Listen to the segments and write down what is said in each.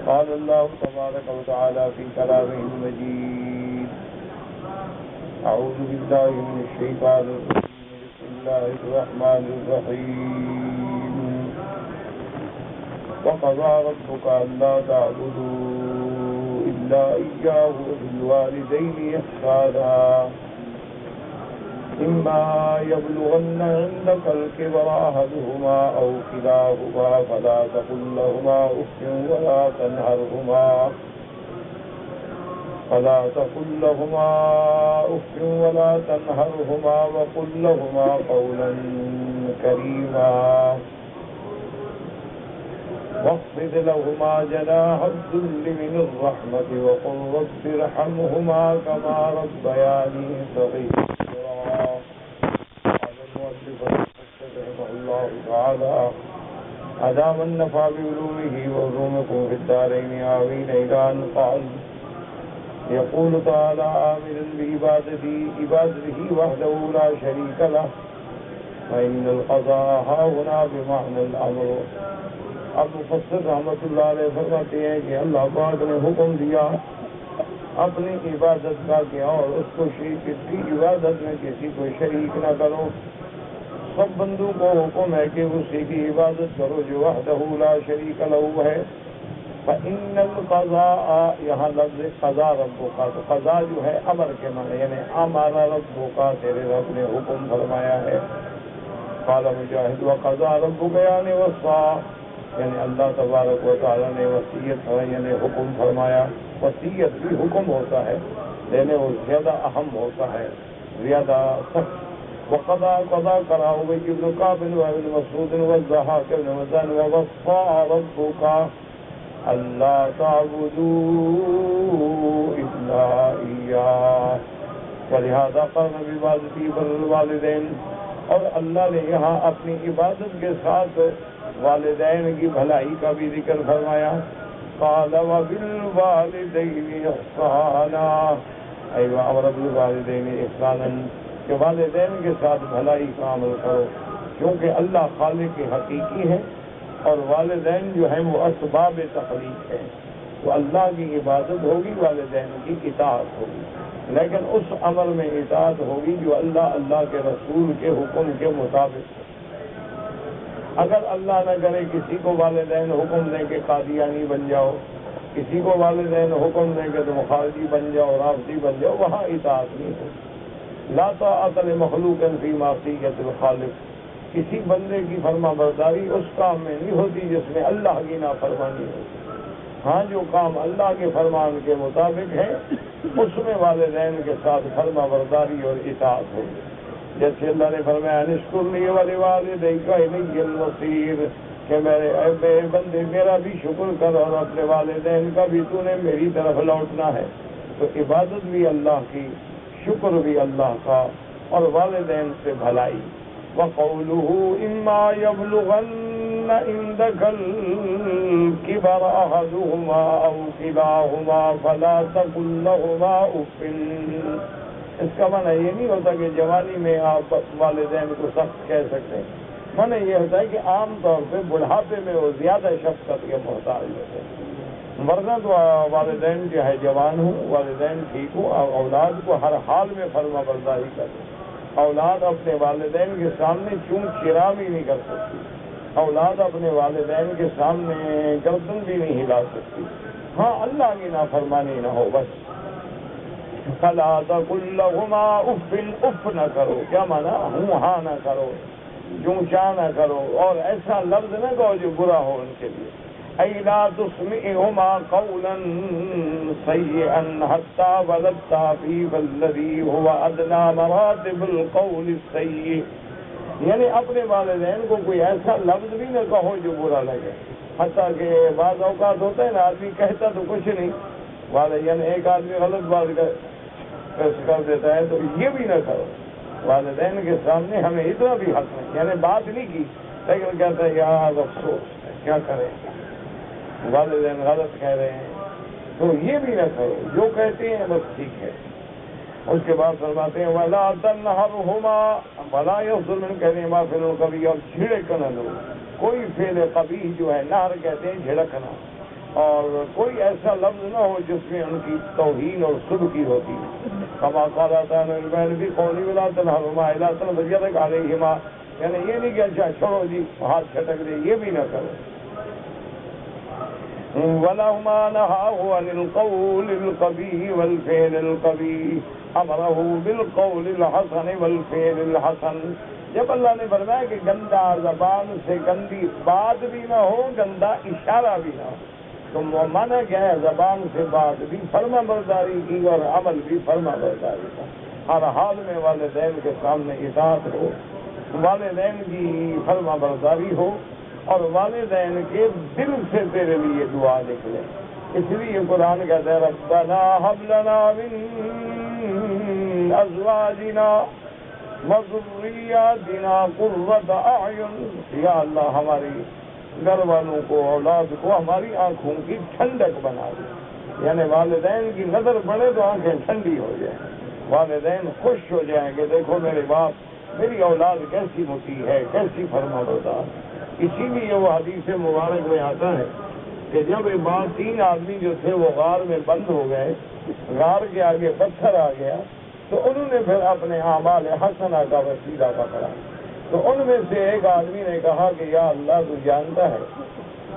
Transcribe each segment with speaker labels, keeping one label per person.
Speaker 1: قال الله تبارك وتعالى في كلامه المجيد: أعوذ بالله من الشيطان الرجيم. بسم الله الرحمن الرحيم. وقضى ربك ألا تعبدوا إلا إياه وبالوالدين إحسانا إما يبلغن عندك الكبر أحدهما أو كلاهما فلا تقل لهما أف ولا تنهرهما وقل لهما قولا كريما واخفض لهما جناح الذل من الرحمة وقل رب ارحمهما كما ربياني صغيرا. قال المؤلف رحمه الله تعالى: أدام النفع بعلومه وعلومكم في الدارين آمين. إلى أن قال: يقول تعالى آمنا بعبادته وحده لا شريك له فإن القضاء هاهنا بمعنى الأمر. اب مفسر رحمۃ اللہ علیہ فرماتے ہیں کہ اللہ پاک نے حکم دیا اپنی عبادت کا کہ اور اس کو شریک کی عبادت میں کسی کو شریک نہ کرو. سب بندوں کو حکم ہے کہ اسی کی عبادت کرو جو وحدہ لا شریک لہ ہے. فإن القضاء، یہاں لفظ قضا ربک کا، تو قضا جو ہے امر کے معنی، یعنی امر ربک کا، تیرے رب نے حکم فرمایا ہے. قال مجاہد: وقضا ربک یعنی وصا، یعنی اللہ تبارک و تعالیٰ نے وصیت یعنی حکم فرمایا. وصیت بھی حکم ہوتا ہے لیکن وہ زیادہ اہم ہوتا ہے، زیادہ سخت. وقضا قضا کرا ابی بن کعب وابن مسعود والضحاک بن مزاحم ووصى ربک الا تعبدوا الا ایاہ ولہذا قرن بعبادتی بر الوالدین. اور اللہ نے یہاں اپنی عبادت کے ساتھ والدین کی بھلائی کا بھی ذکر فرمایا. قال وبالوالدین احسانا، ایوہ امر بالوالدین احسانا، کہ والدین کے ساتھ بھلائی کا عمل کرو، کیونکہ اللہ خالق حقیقی ہے اور والدین جو ہیں وہ اسباب تخلیق ہیں. تو اللہ کی عبادت ہوگی، والدین کی اطاعت ہوگی، لیکن اس عمل میں اطاعت ہوگی جو اللہ کے رسول کے حکم کے مطابق. اگر اللہ نہ کرے کسی کو والدین حکم دیں کہ قادیانی بن جاؤ، کسی کو والدین حکم دیں کہ تم خارجی بن جاؤ، رافضی بن جاؤ، وہاں اطاعت نہیں ہوگی. لا طاعۃ لمخلوق فی معصیۃ الخالق، کسی بندے کی فرما برداری اس کام میں نہیں ہوتی جس میں اللہ کی نافرمانی ہوتی. ہاں جو کام اللہ کے فرمان کے مطابق ہے اس میں والدین کے ساتھ فرما برداری اور اطاعت ہوگی. جیسے اللہ نے فرمایا: اشکر لی ولوالدیک الی المصیر، کہ میرے بندے میرا بھی شکر کر اور اپنے والدین کا بھی تو نے میری طرف لوٹنا ہے. تو عبادت بھی اللہ کی، شکر بھی اللہ کا، اور والدین سے بھلائی. وقولہ اما یبلغن عندک الکبر احدہما او کلاہما فلا تقل لہما اف. اس کا معنی یہ نہیں ہوتا کہ جوانی میں آپ والدین کو سخت کہہ سکتے ہیں. معنی یہ ہوتا ہے کہ عام طور پہ بڑھاپے میں وہ زیادہ شفقت کے محتاج ہوتے ہیں. ورنہ تو والدین جو ہے جوان ہوں، والدین ٹھیک ہوں، اور اولاد کو ہر حال میں فرما برداری کرے. اولاد اپنے والدین کے سامنے چون چرا بھی نہیں کر سکتی، اولاد اپنے والدین کے سامنے گردن بھی نہیں ہلا سکتی. ہاں اللہ کی نافرمانی نہ ہو بس. فلا تقل لهما اف، اف نہ کرو، کیا مانا؟ ہوں ہاں نہ کرو، جوں چاہ نہ کرو، اور ایسا لفظ نہ کہو جو برا ہو ان کے لیے. ای لا تسمعهما قولا سیئا حتى بلغتا فی والذی هو ادنی مراتب القول السیء، یعنی اپنے والدین کو کوئی ایسا لفظ بھی نہ کہو جو برا لگے. حتیٰ کہ بعض اوقات ہوتا ہے نا آدمی کہتا تو کچھ نہیں، یعنی ایک آدمی غلط بات کر دیتا ہے تو یہ بھی نہ کرو. والدین کے سامنے ہمیں اتنا بھی حق نہیں، یعنی بات نہیں کی لیکن کہتا ہے یار افسوس ہے، کیا کریں والدین غلط کہہ رہے ہیں، تو یہ بھی نہ کرو، جو کہتے ہیں بس ٹھیک ہے. اس کے بعد فرماتے ہیں وَلَا تَنْهَرْهُمَا وَلَا يَصْدُرْ مِنْ كَلِمَا فِعْلٌ قَبِيحٌ، اب جھڑک نہ دو. کوئی فعل قبیح جو ہے نہر کہتے ہیں جھڑکنا، اور کوئی ایسا لفظ نہ ہو جس میں ان کی توہین اور سبکی ہوتی ہے. کما قال تعالی البین بھی قولی ولا تنہرما الا تنبیت علیہما، یعنی یہ نہیں کہ اچھا چھوڑو جی ہاتھ چھٹک دے، یہ بھی نہ کرو. وَلَهُمَا نَهَاهُ عَنِ الْقَوْلِ الْقَبِيحِ وَالْفِعْلِ الْقَبِيحِ أَمَرَهُ بِالْقَوْلِ الْحَسَنِ وَالْفِعْلِ الْحَسَنِ. جب اللہ نے فرمایا کہ گندا زبان سے گندی بات بھی نہ ہو، گندا اشارہ بھی نہ ہو، تو مانا کیا ہے؟ زبان سے بات بھی فرما برداری کی اور عمل بھی فرما برداری کا. ہر حال میں والدین کے سامنے اطاعت ہو، والدین کی فرما برداری ہو، اور والدین کے دل سے تیرے لیے دعا نکلے. اس لیے قرآن کہتا ہے ربنا هب لنا من ازواجنا وذریاتنا قرۃ اعین. یا اللہ ہماری گھر والوں کو، اولاد کو ہماری آنکھوں کی ٹھنڈک بنا دے. یعنی والدین کی نظر پڑے تو آنکھیں ٹھنڈی ہو جائیں، والدین خوش ہو جائیں کہ دیکھو میرے باپ، میری اولاد کیسی مطیع ہے، کیسی فرما بردار. اسی لیے وہ حدیث مبارک میں آتا ہے کہ جب ایک بار 3 آدمی جو تھے وہ غار میں بند ہو گئے، غار کے آگے پتھر آ گیا، تو انہوں نے پھر اپنے اعمال حسنہ کا وسیلہ پکڑا. تو ان میں سے ایک آدمی نے کہا کہ یا اللہ تو جانتا ہے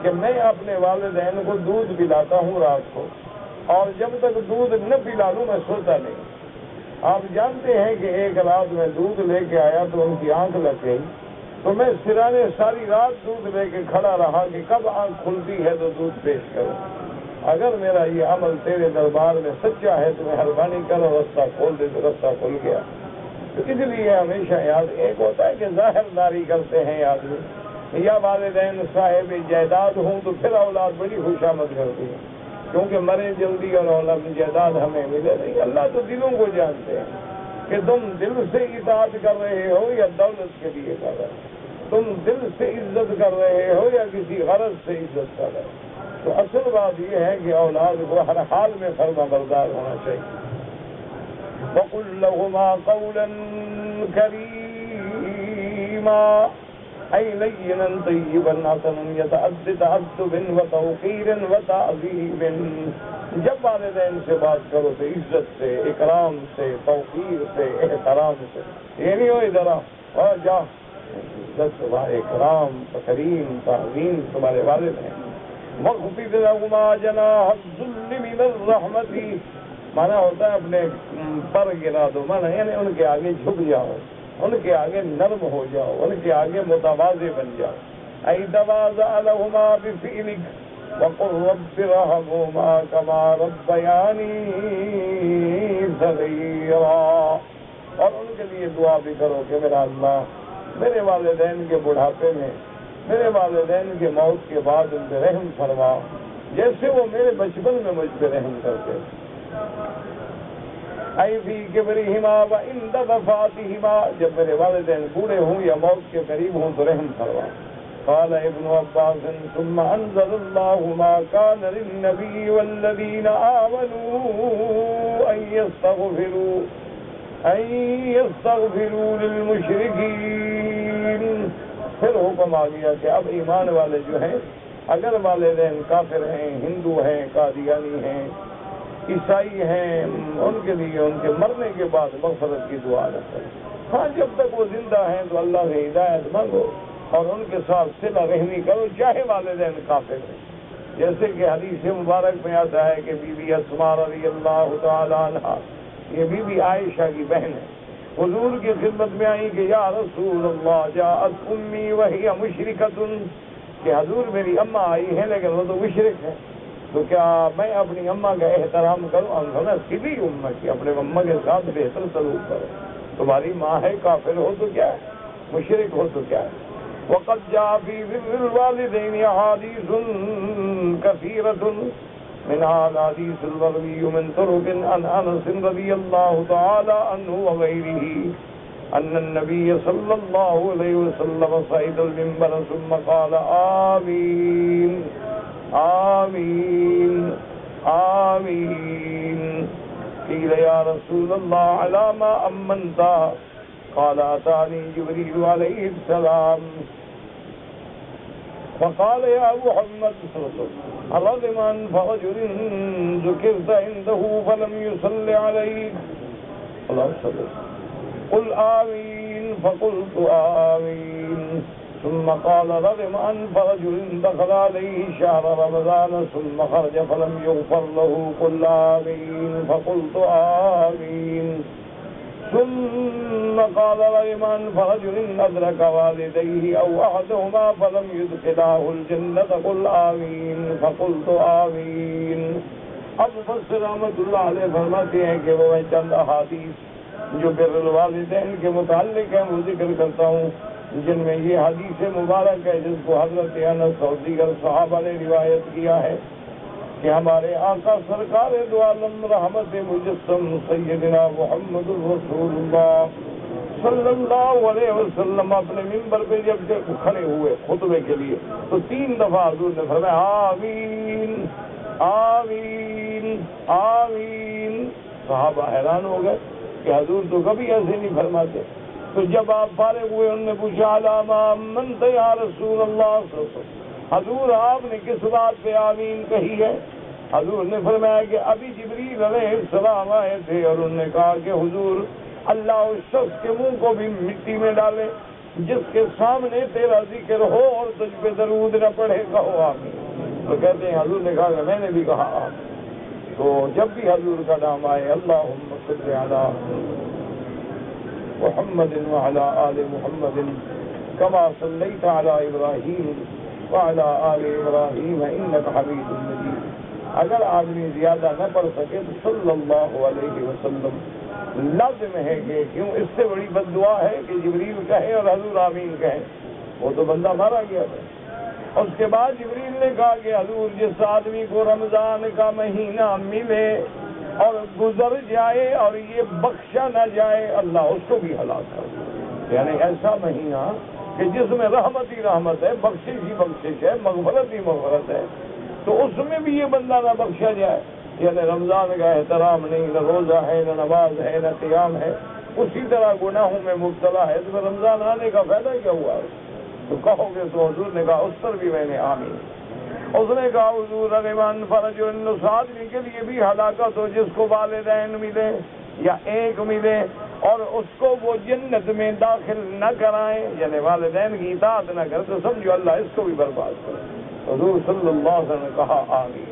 Speaker 1: کہ میں اپنے والدین کو دودھ پلاتا ہوں رات کو، اور جب تک دودھ نہ پلا لوں میں سوتا نہیں. آپ جانتے ہیں کہ ایک رات میں دودھ لے کے آیا تو ان کی آنکھ لگ گئی، تو میں سرانے ساری رات دودھ لے کے کھڑا رہا کہ کب آنکھ کھلتی ہے تو دودھ پیش کروں. اگر میرا یہ عمل تیرے دربار میں سچا ہے تو مہربانی کرو رستہ کھول دے. تو رستہ کھل گیا. تو اس لیے ہمیشہ یاد ایک ہوتا ہے کہ ظاہر داری کرتے ہیں آدمی، یا والدین صاحب جائیداد ہوں تو پھر اولاد بڑی خوشامد کرتی ہے کیونکہ مرے جلدی اور اولاد جائیداد ہمیں ملے نہیں. اللہ تو دلوں کو جانتے ہیں کہ تم دل سے اطاعت کر رہے ہو یا دولت کے لیے کر رہے ہو، تم دل سے عزت کر رہے ہو یا کسی غرض سے عزت کر رہے ہو. تو اصل بات یہ ہے کہ اولاد کو ہر حال میں فرما بردار ہونا چاہیے. وَقُلْ لَهُمَا قَوْلًا كَرِيمًا أي لينا طيبا حسنا يتأدب تأدب وتوقير وتعظيم. جب والدین سے بات کرو تو عزت سے، اکرام سے، توقیر سے، احترام سے. یہ نہیں ہو ادھر اور جا، عزت اکرام تکریم تعظیم تمہارے والد ہیں. وَخْفِضْ لَهُمَا جَنَاحَ الذُّلِّ مِنَ الرَّحْمَةِ، مانا ہوتا ہے اپنے پر گرا دو، مانا یعنی ان کے آگے جھک جاؤ، ان کے آگے نرم ہو جاؤ، ان کے آگے متواضع بن جاؤ. اَيْ تَوَاضَعَ لَهُمَا بِفِعْلِكَ وَقُلْ رَبِّ ارْحَمْهُمَا كَمَا رَبَّيَانِي صَغِيرًا. اور ان کے لیے دعا بھی کرو کہ میرا اللہ میرے والدین کے بڑھاپے میں، میرے والدین کے موت کے بعد ان پہ رحم فرما جیسے وہ میرے بچپن میں مجھ پہ رحم کرتے. اَيْ فِي كِبْرِهِمَا وَعِنْدَ وَفَاتِهِمَا، جب میرے والدین بوڑھے ہوں یا موت کے قریب ہوں تو رحم فرما. قال ابن عباس ثم انزل الله ما كان للنبي والذين آمنوا أن يستغفروا للمشركين. پھر حکم آ گیا کہ اب ایمان والے جو ہیں اگر والدین کافر ہیں، ہندو ہیں، قادیانی ہیں، عیسائی ہیں، ان کے لیے ان کے مرنے کے بعد مغفرت کی دعا نہ کریں. ہاں جب تک وہ زندہ ہیں تو اللہ سے ہدایت مانگو اور ان کے ساتھ صلہ رحمی کرو چاہے والدین کافر ہیں. جیسے کہ حدیث مبارک میں آتا ہے کہ بی بی اسماء رضی اللہ تعالی عنہا، یہ بی بی عائشہ کی بہن ہے، حضور کی خدمت میں آئی کہ یا رسول اللہ جاءت امی وہی مشرکۃ، کہ حضور میری اماں آئی ہے لیکن وہ تو مشرک ہے، تو کیا میں اپنی اماں کا احترام کروں؟ انہوں سیدھی اماں کی اپنے اماں کے ساتھ بہتر سلوک کرو. تمہاری ماں ہے، کافر ہو تو کیا ہے، مشرک ہو تو کیا ہے. وقد جاء في بر الوالدين احاديث كثيرة منها الحديث المروي من طرق عن انس رضي الله تعالى عنه وغيره ان النبي صلى الله عليه وسلم صعد المنبر ثم قال آمين آمين آمين. قيل يا رسول الله على ما أمنت؟ قال أتاني جبريل عليه السلام فقال يا محمد رغم أنف رجل ذكرت عنده فلم يصل عليك اللهم صل قل آمين فقلت آمين ثم قال رغم أنف رجل دخل عليه شهر رمضان ثم خرج فلم يغفر له قل آمين فقلت آمين ثم قال رغم أنف رجل أدرك والديه أو أحدهما فلم يدخلاه الجنة قل آمين فقلت آمين. اب مفسر رحمۃ اللہ علیہ فرماتے ہیں کہ وہ چند احادیث جو بر الوالدین کے متعلق ہیں وہ ذکر کرتا ہوں، جن میں یہ حدیث مبارک ہے جس کو حضرت انس اور دیگر صحابہ نے روایت کیا ہے کہ ہمارے آقا سرکار دو عالم رحمت مجسم سیدنا محمد رسول اللہ صلی اللہ علیہ وسلم اپنے منبر پہ جب کھڑے ہوئے خطبے کے لیے تو 3 دفعہ حضور نے فرمایا آمین آمین آمین. صحابہ حیران ہو گئے کہ حضور تو کبھی ایسے نہیں فرماتے. تو جب آپ فارغ ہوئے انہوں نے پوچھا علامہ منت یا رسول اللہ صلی اللہ علیہ وسلم، حضور آپ نے کس بات پہ آمین کہی ہے؟ حضور نے فرمایا کہ ابھی جبریل علیہ السلام آئے تھے اور انہوں نے کہا کہ حضور اللہ اس شخص کے منہ کو بھی مٹی میں ڈالے جس کے سامنے تیرا ذکر ہو اور تجھ پہ درود نہ پڑھے، کہو آمین. تو کہتے ہیں حضور نے کہا کہ میں نے بھی کہا آمین. تو جب بھی حضور کا نام آئے اللہم صلی علی محمد وعلی آل محمد کما صلیت علی ابراہیم وعلی آل ابراہیم انک حمید مجید. اگر آدمی زیادہ نہ پڑھ سکے تو صلی اللہ علیہ وسلم لازم ہے کہ کیوں اس سے بڑی بد دعا ہے کہ جبریل کہے اور حضور آمین کہے، وہ تو بندہ مارا گیا تھا. اور اس کے بعد جبریل نے کہا کہ حضور جس آدمی کو رمضان کا مہینہ ملے اور گزر جائے اور یہ بخشا نہ جائے اللہ اس کو بھی ہلاک کر دے. یعنی ایسا مہینہ کہ جس میں رحمت ہی رحمت ہے، بخشش ہی بخشش ہے، مغفرت ہی مغفرت ہے، تو اس میں بھی یہ بندہ نہ بخشا جائے. یعنی رمضان کا احترام نہیں، نہ روزہ ہے، نہ نماز ہے، نہ قیام ہے، اسی طرح گناہوں میں مبتلا ہے، تو رمضان آنے کا فائدہ کیا ہوا؟ تو کہو گے تو حضور نے کہا اس پر بھی میں نے آمین. اس نے کہا حضور رغمان فرج اس آدمی کے لیے بھی ہلاکت ہو جس کو والدین ملے یا ایک ملے اور اس کو وہ جنت میں داخل نہ کرائیں، یعنی والدین کی اطاعت نہ کرے، تو سمجھو اللہ اس کو بھی برباد کرے. حضور صلی اللہ علیہ وسلم نے کہا آمین.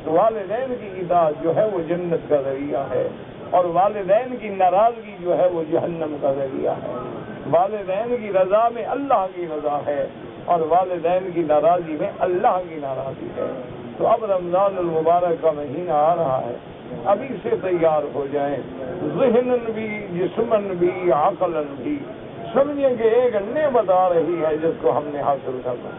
Speaker 1: تو والدین کی اطاعت جو ہے وہ جنت کا ذریعہ ہے، اور والدین کی ناراضگی جو ہے وہ جہنم کا ذریعہ ہے. والدین کی رضا میں اللہ کی رضا ہے اور والدین کی ناراضی میں اللہ کی ناراضی ہے. تو اب رمضان المبارک کا مہینہ آ رہا ہے، ابھی سے تیار ہو جائیں، ذہنن بھی، جسمن بھی، عقلن بھی. سمجھیں کہ ایک نعمت آ رہی ہے جس کو ہم نے حاصل کرنا.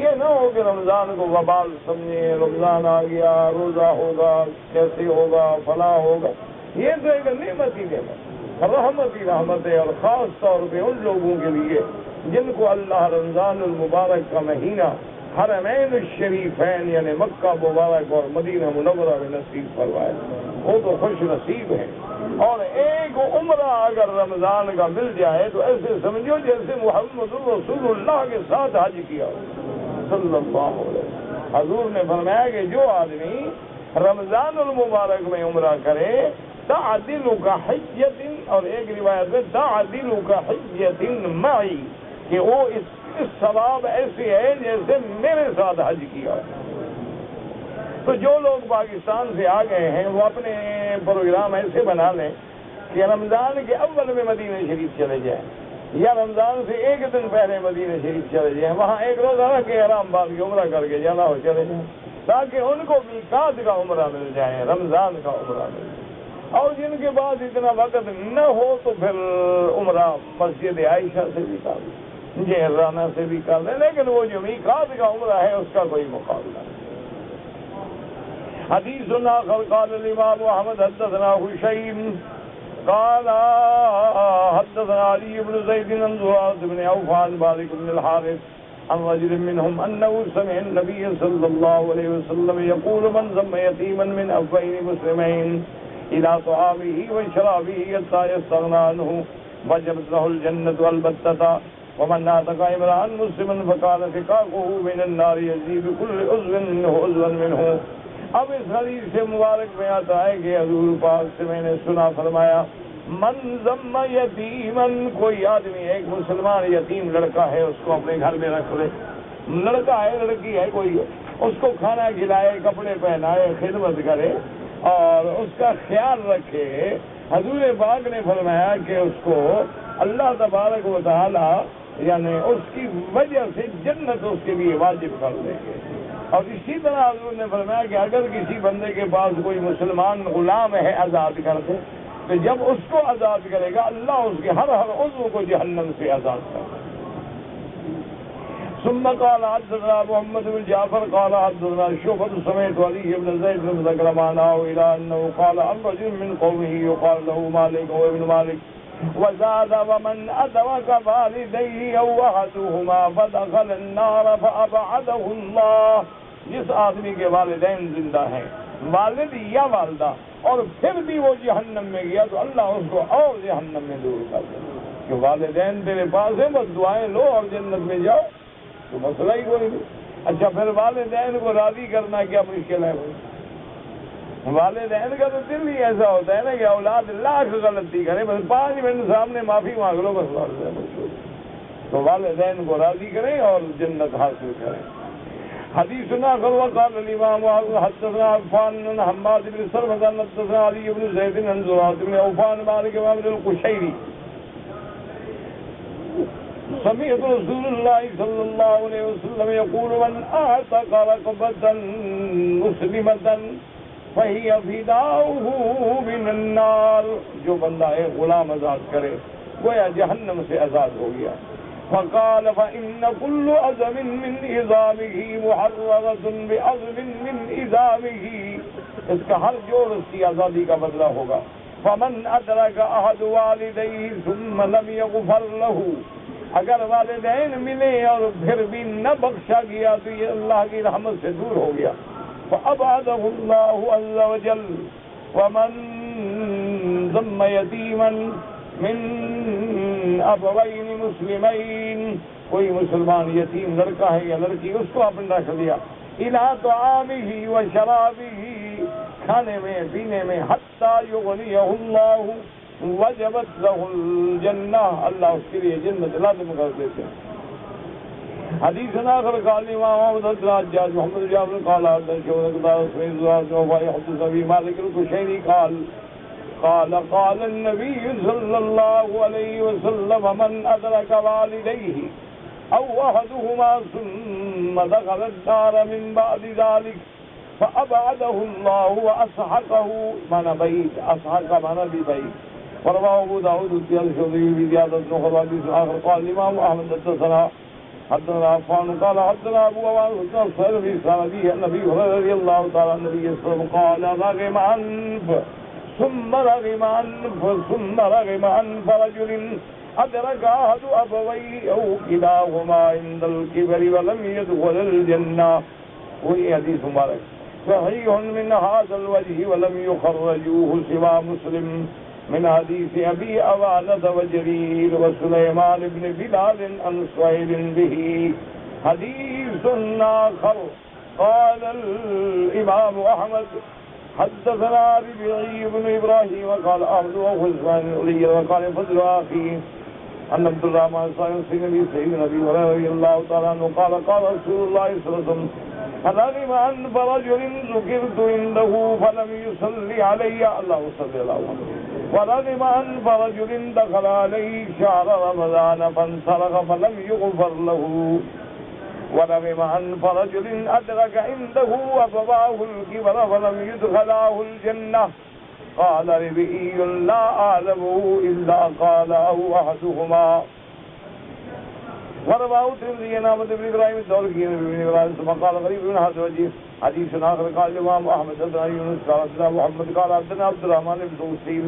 Speaker 1: یہ نہ ہو کہ رمضان کو وبال سمجھیں، رمضان آ گیا روزہ ہوگا کیسے ہوگا فلاں ہوگا. یہ تو ایک نعمت ہی نعمت، رحمت ہی رحمت ہے، اور خاص طور پہ ان لوگوں کے لیے جن کو اللہ رمضان المبارک کا مہینہ حرمین الشریفین یعنی مکہ مبارک اور مدینہ منورہ میں نصیب فرمائے، وہ تو خوش نصیب ہیں. اور ایک عمرہ اگر رمضان کا مل جائے تو ایسے سمجھو جیسے محمد رسول اللہ کے ساتھ حج کیا صلی اللہ علیہ وسلم. حضور نے فرمایا کہ جو آدمی رمضان المبارک میں عمرہ کرے تعدل کا حجت، اور ایک روایت میں تعدل کا حجت معی، کہ وہ اس ثواب ایسے ہے جیسے میرے ساتھ حج کیا. تو جو لوگ پاکستان سے آ گئے ہیں وہ اپنے پروگرام ایسے بنا لیں کہ رمضان کے اول میں مدینہ شریف چلے جائیں، یا رمضان سے ایک دن پہلے مدینہ شریف چلے جائیں، وہاں ایک روزہ رکھ کے حرام باغ کی عمرہ کر کے جانا ہو چلے جائیں، تاکہ ان کو میقات کا عمرہ مل جائے، رمضان کا عمرہ مل جائے. اور جن کے بعد اتنا وقت نہ ہو تو پھر عمرہ مسجد عائشہ سے بھی کر لیں، جہرانہ سے بھی کر لیں، لیکن وہ جو میقات کا عمرہ ہے اس کا کوئی مقابلہ نہیں. حدیث آخر قال الامام احمد حدثنا حشیم قال حدثنا علی بن زید بن زرارة بن عوف عن مالك بن الحارث عن رجل منهم انه سمع النبي صلى الله عليه وسلم يقول من ضم يتيما من ابوين مسلمين الى طعامه وشرابه حتى يستغنى عنه وجبت له الجنة البتة ومن اعتق امرأ مسلما فقال فقاقه من النار يزيد كل عضو منه عضوا منه. اب اس حدیث سے مبارک میں آتا ہے کہ حضور پاک سے میں نے سنا فرمایا من ضم یتیمن، کوئی آدمی ایک مسلمان یتیم لڑکا ہے اس کو اپنے گھر میں رکھ لے، لڑکا ہے لڑکی ہے کوئی، اس کو کھانا کھلائے، کپڑے پہنائے، خدمت کرے اور اس کا خیال رکھے. حضور پاک نے فرمایا کہ اس کو اللہ تبارک و تعالی یعنی اس کی وجہ سے جنت اس کے لیے واجب کر دیں گے. اور اسی طرح حضور نے فرمایا کہ اگر کسی بندے کے پاس کوئی مسلمان غلام ہے آزاد کر دے تو جب اس کو آزاد کرے گا اللہ اس کے ہر عضو کو جہنم سے آزاد کر دے. ثم قال حدثنا محمد بن جعفر قال حدثنا شعبة سمعت علي بن زيد بن ذكرمان إلى أنه قال عن رجل من قومه يقال له مالك وابن مالك وزاد ومن أدرك والديه أو أحدهما فدخل النار فأبعده الله. جس آدمی کے والدین زندہ ہیں، والد یا والدہ، اور پھر بھی وہ جہنم میں گیا تو اللہ اس کو اور جہنم میں دور کر دے. کہ والدین تیرے پاس ہیں بس دعائیں لو اور جنت میں جاؤ تو مسئلہ ہی کوئی نہیں. اچھا پھر والدین کو راضی کرنا کیا مشکل ہے؟ والدین کا تو دل ہی ایسا ہوتا ہے نا کہ اولاد لاکھ غلطی کرے بس 5 منٹ سامنے معافی مانگ لو بس والدین تو والدین کو راضی کریں اور جنت حاصل کریں. حدیثنا وقال الامام حدثنا عفان بن حماد بن سلمة حدثنا علي بن زيد بن زرارة بن عوفان مالك بن القشيري سمعت رسول الله صلى الله عليه وسلم يقول من اعتق رقبة مسلمة فهي فداؤه من النار. جو بندہ ایک غلام آزاد کرے گویا جہنم سے آزاد ہو گیا. فقال فإن كل عظم من عظامه محررة بعظم من عظامه. اس کا ہر جوڑ اس کی آزادی کا بدلہ ہوگا. فمن أدرك أحد والديه ثم لم يغفر له، اگر والدین ملے اور پھر بھی نہ بخشا گیا تو یہ اللہ کی رحمت سے دور ہو گیا. فأبعده الله عز وجل. ومن ضم يتيما من ابوین مسلمین، کوئی مسلمان یتیم لڑکا ہے یا لڑکی اس کو اپنے رکھ دیا الی طعامہ و شرابہ، کھانے میں پینے میں، حتی یغنیہ اللہ وجبت لہ الجنہ، اللہ اس کے لیے جنت لازم کر دیتے ہیں. حدیث آخر قال امام احمد الحجاج محمد جابر قال حدثنا حدث ابي مالك القشيري قال قال النبي صلى الله عليه وسلم من أدرك والديه أو أحدهما ثم دخل النار من بعد ذلك فأبعده الله وأسحقه معنى بعيد، أسحق معنى ببعيد. ورواه أبو داود الشافعي بزيادة أخرى حديث آخر قال الإمام أحمد حدثنا عفان قال حدثنا أبو عوان صهيب بن سعدي النبي رضي الله تعالى عن النبي صلى الله عليه وسلم قال رغم أنف ثم رغم أنف رجل أدرك أحد أبويه أو كلاهما عند الكبر ولم يدخل الجنة. وهي حديث مبارك صحيح من هذا الوجه ولم يخرجوه سوى مسلم من حديث أبي أوانة وجرير وسليمان بن بلال عن سهيل به. حديث آخر قال الإمام أحمد حدثنا ربيعي بن إبراهيم وقال أحمد وخزوان علي وقال فضل أخي أن عبد الرحمن صلى سيدنا أبي هريرة رضي الله تعالى عنه قال قال رسول الله صلى الله عليه وسلم رغم أنف رجل ذكرت عنده فلم يصلي علي الله صلى الله عليه وسلم ورغم أنف رجل دخل عليه شهر رمضان فانسلخ فلم يغفر له ورغم أنف رجل أدرك عنده أبواه الكبر فلم يدخلاه الجنة. قال ربيعي لا أعلمه إلا قال أو أحدهما. ورواه الترمذي عن أحمد بن إبراهيم الدورقي بن إبراهيم ثم قال غريب بن هذا الوجه حديث آخر قال الإمام أحمد حدثنا يونس قال حدثنا محمد قال حدثنا عبد الرحمن بن سوسيل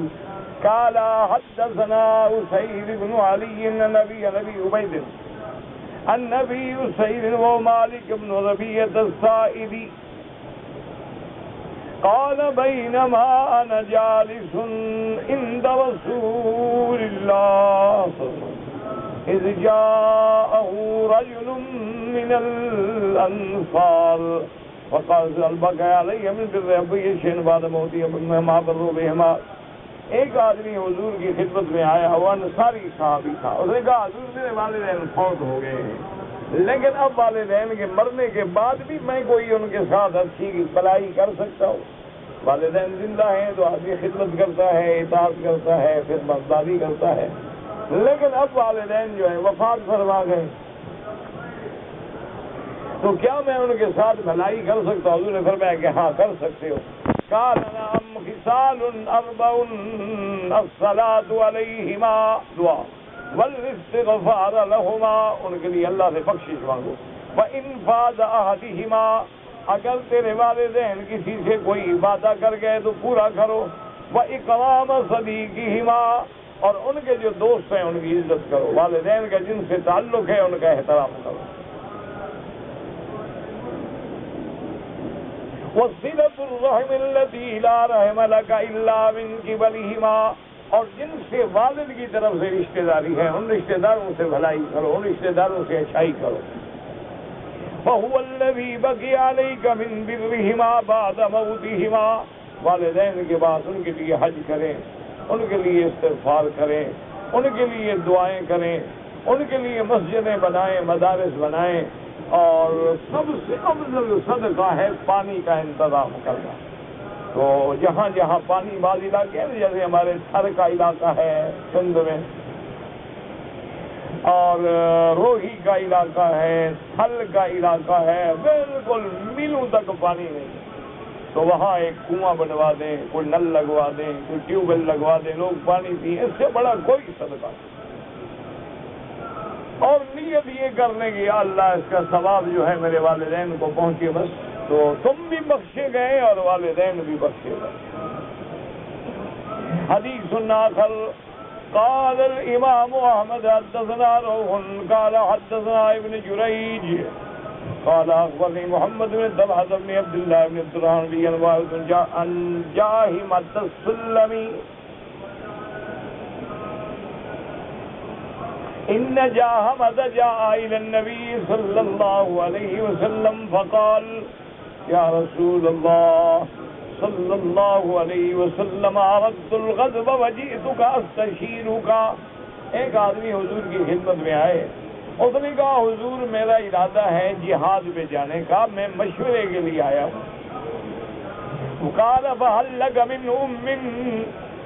Speaker 1: قال حدثنا أسيد بن علي النبي عبيد النبي سيد ومالك بن ربيعة السائدي قال بينما أنا جالس عند رسول الله اذ جاءه رجل من الانصار فقال البقى علی من بر ابی شین بعد موتی ما بروا بهما. ایک آدمی حضور کی خدمت میں آیا ہوا انصاری صحابی تھا. اس نے کہا حضور میرے والدین فوت ہو گئے ہیں، لیکن اب والدین کے مرنے کے بعد بھی میں کوئی ان کے ساتھ اچھی بھلائی کر سکتا ہوں. والدین زندہ ہیں تو آدمی خدمت کرتا ہے، اطاعت کرتا ہے، خدمتداری کرتا ہے، لیکن اب والدین جو ہے وفات فرما گئے تو کیا میں ان کے ساتھ بھلائی کر سکتا ہوں؟ حضور نے فرمایا کہ ہاں کر سکتے ہو. قال نعم خصال اربع الصلاة علیہما دعا والاستغفار لہما، ان کے لیے اللہ سے بخشش مانگو. وإن فاز احدہما، اگر تیرے والدین کسی سے کوئی وعدہ کر گئے تو پورا کرو. وإکرام صدیقہما، اور ان کے جو دوست ہیں ان کی عزت کرو. والدین کا جن سے تعلق ہے ان کا احترام کرو. وصلة الرحم التي لا رحم لك إلا من قبلهما، اور جن سے والد کی طرف سے رشتہ داری ہے ان رشتہ داروں سے بھلائی کرو، ان رشتہ داروں سے اچھائی کرو. فهو الذي بقي عليك من برهما بعد موتهما، والدین کے بعد ان کے لیے حج کریں، ان کے لیے استغفار کریں، ان کے لیے دعائیں کریں، ان کے لیے مسجدیں بنائیں، مدارس بنائیں، اور سب سے افضل صدقہ ہے پانی کا انتظام کرنا. تو جہاں جہاں پانی بعض علاقے ہیں، جیسے ہمارے تھر کا علاقہ ہے سندھ میں، اور روہی کا علاقہ ہے، تھل کا علاقہ ہے، بالکل میلوں تک پانی نہیں، تو وہاں ایک کنواں بنوا دیں، کوئی نل لگوا دیں، کوئی ٹیوب ویل لگوا دیں، لوگ پانی پئیں. اس سے بڑا کوئی صدقہ نہیں. اور نیت یہ کرنے کی یا اللہ اس کا ثواب جو ہے میرے والدین کو پہنچے بس، تو تم بھی بخشے گئے اور والدین بھی بخشے گئے. حدیث آخر قال الامام احمد حدثنا روح قال حدثنا ابن جریج قال اخبرني محمد بن طلحة بن عبد الله بن الدرهم عن جاهمة السلمي إن جاهمة جاء إلى النبي صلى الله عليه وسلم فقال يا رسول الله صلى الله عليه وسلم أردت الغضب وجئتك أستشيرك. ایک آدمی حضور کی خدمت میں آئے، اس نے کہا حضور میرا ارادہ ہے جہاد پہ جانے کا، میں مشورے کے لیے آیا ہوں. قال فهل لك من أم،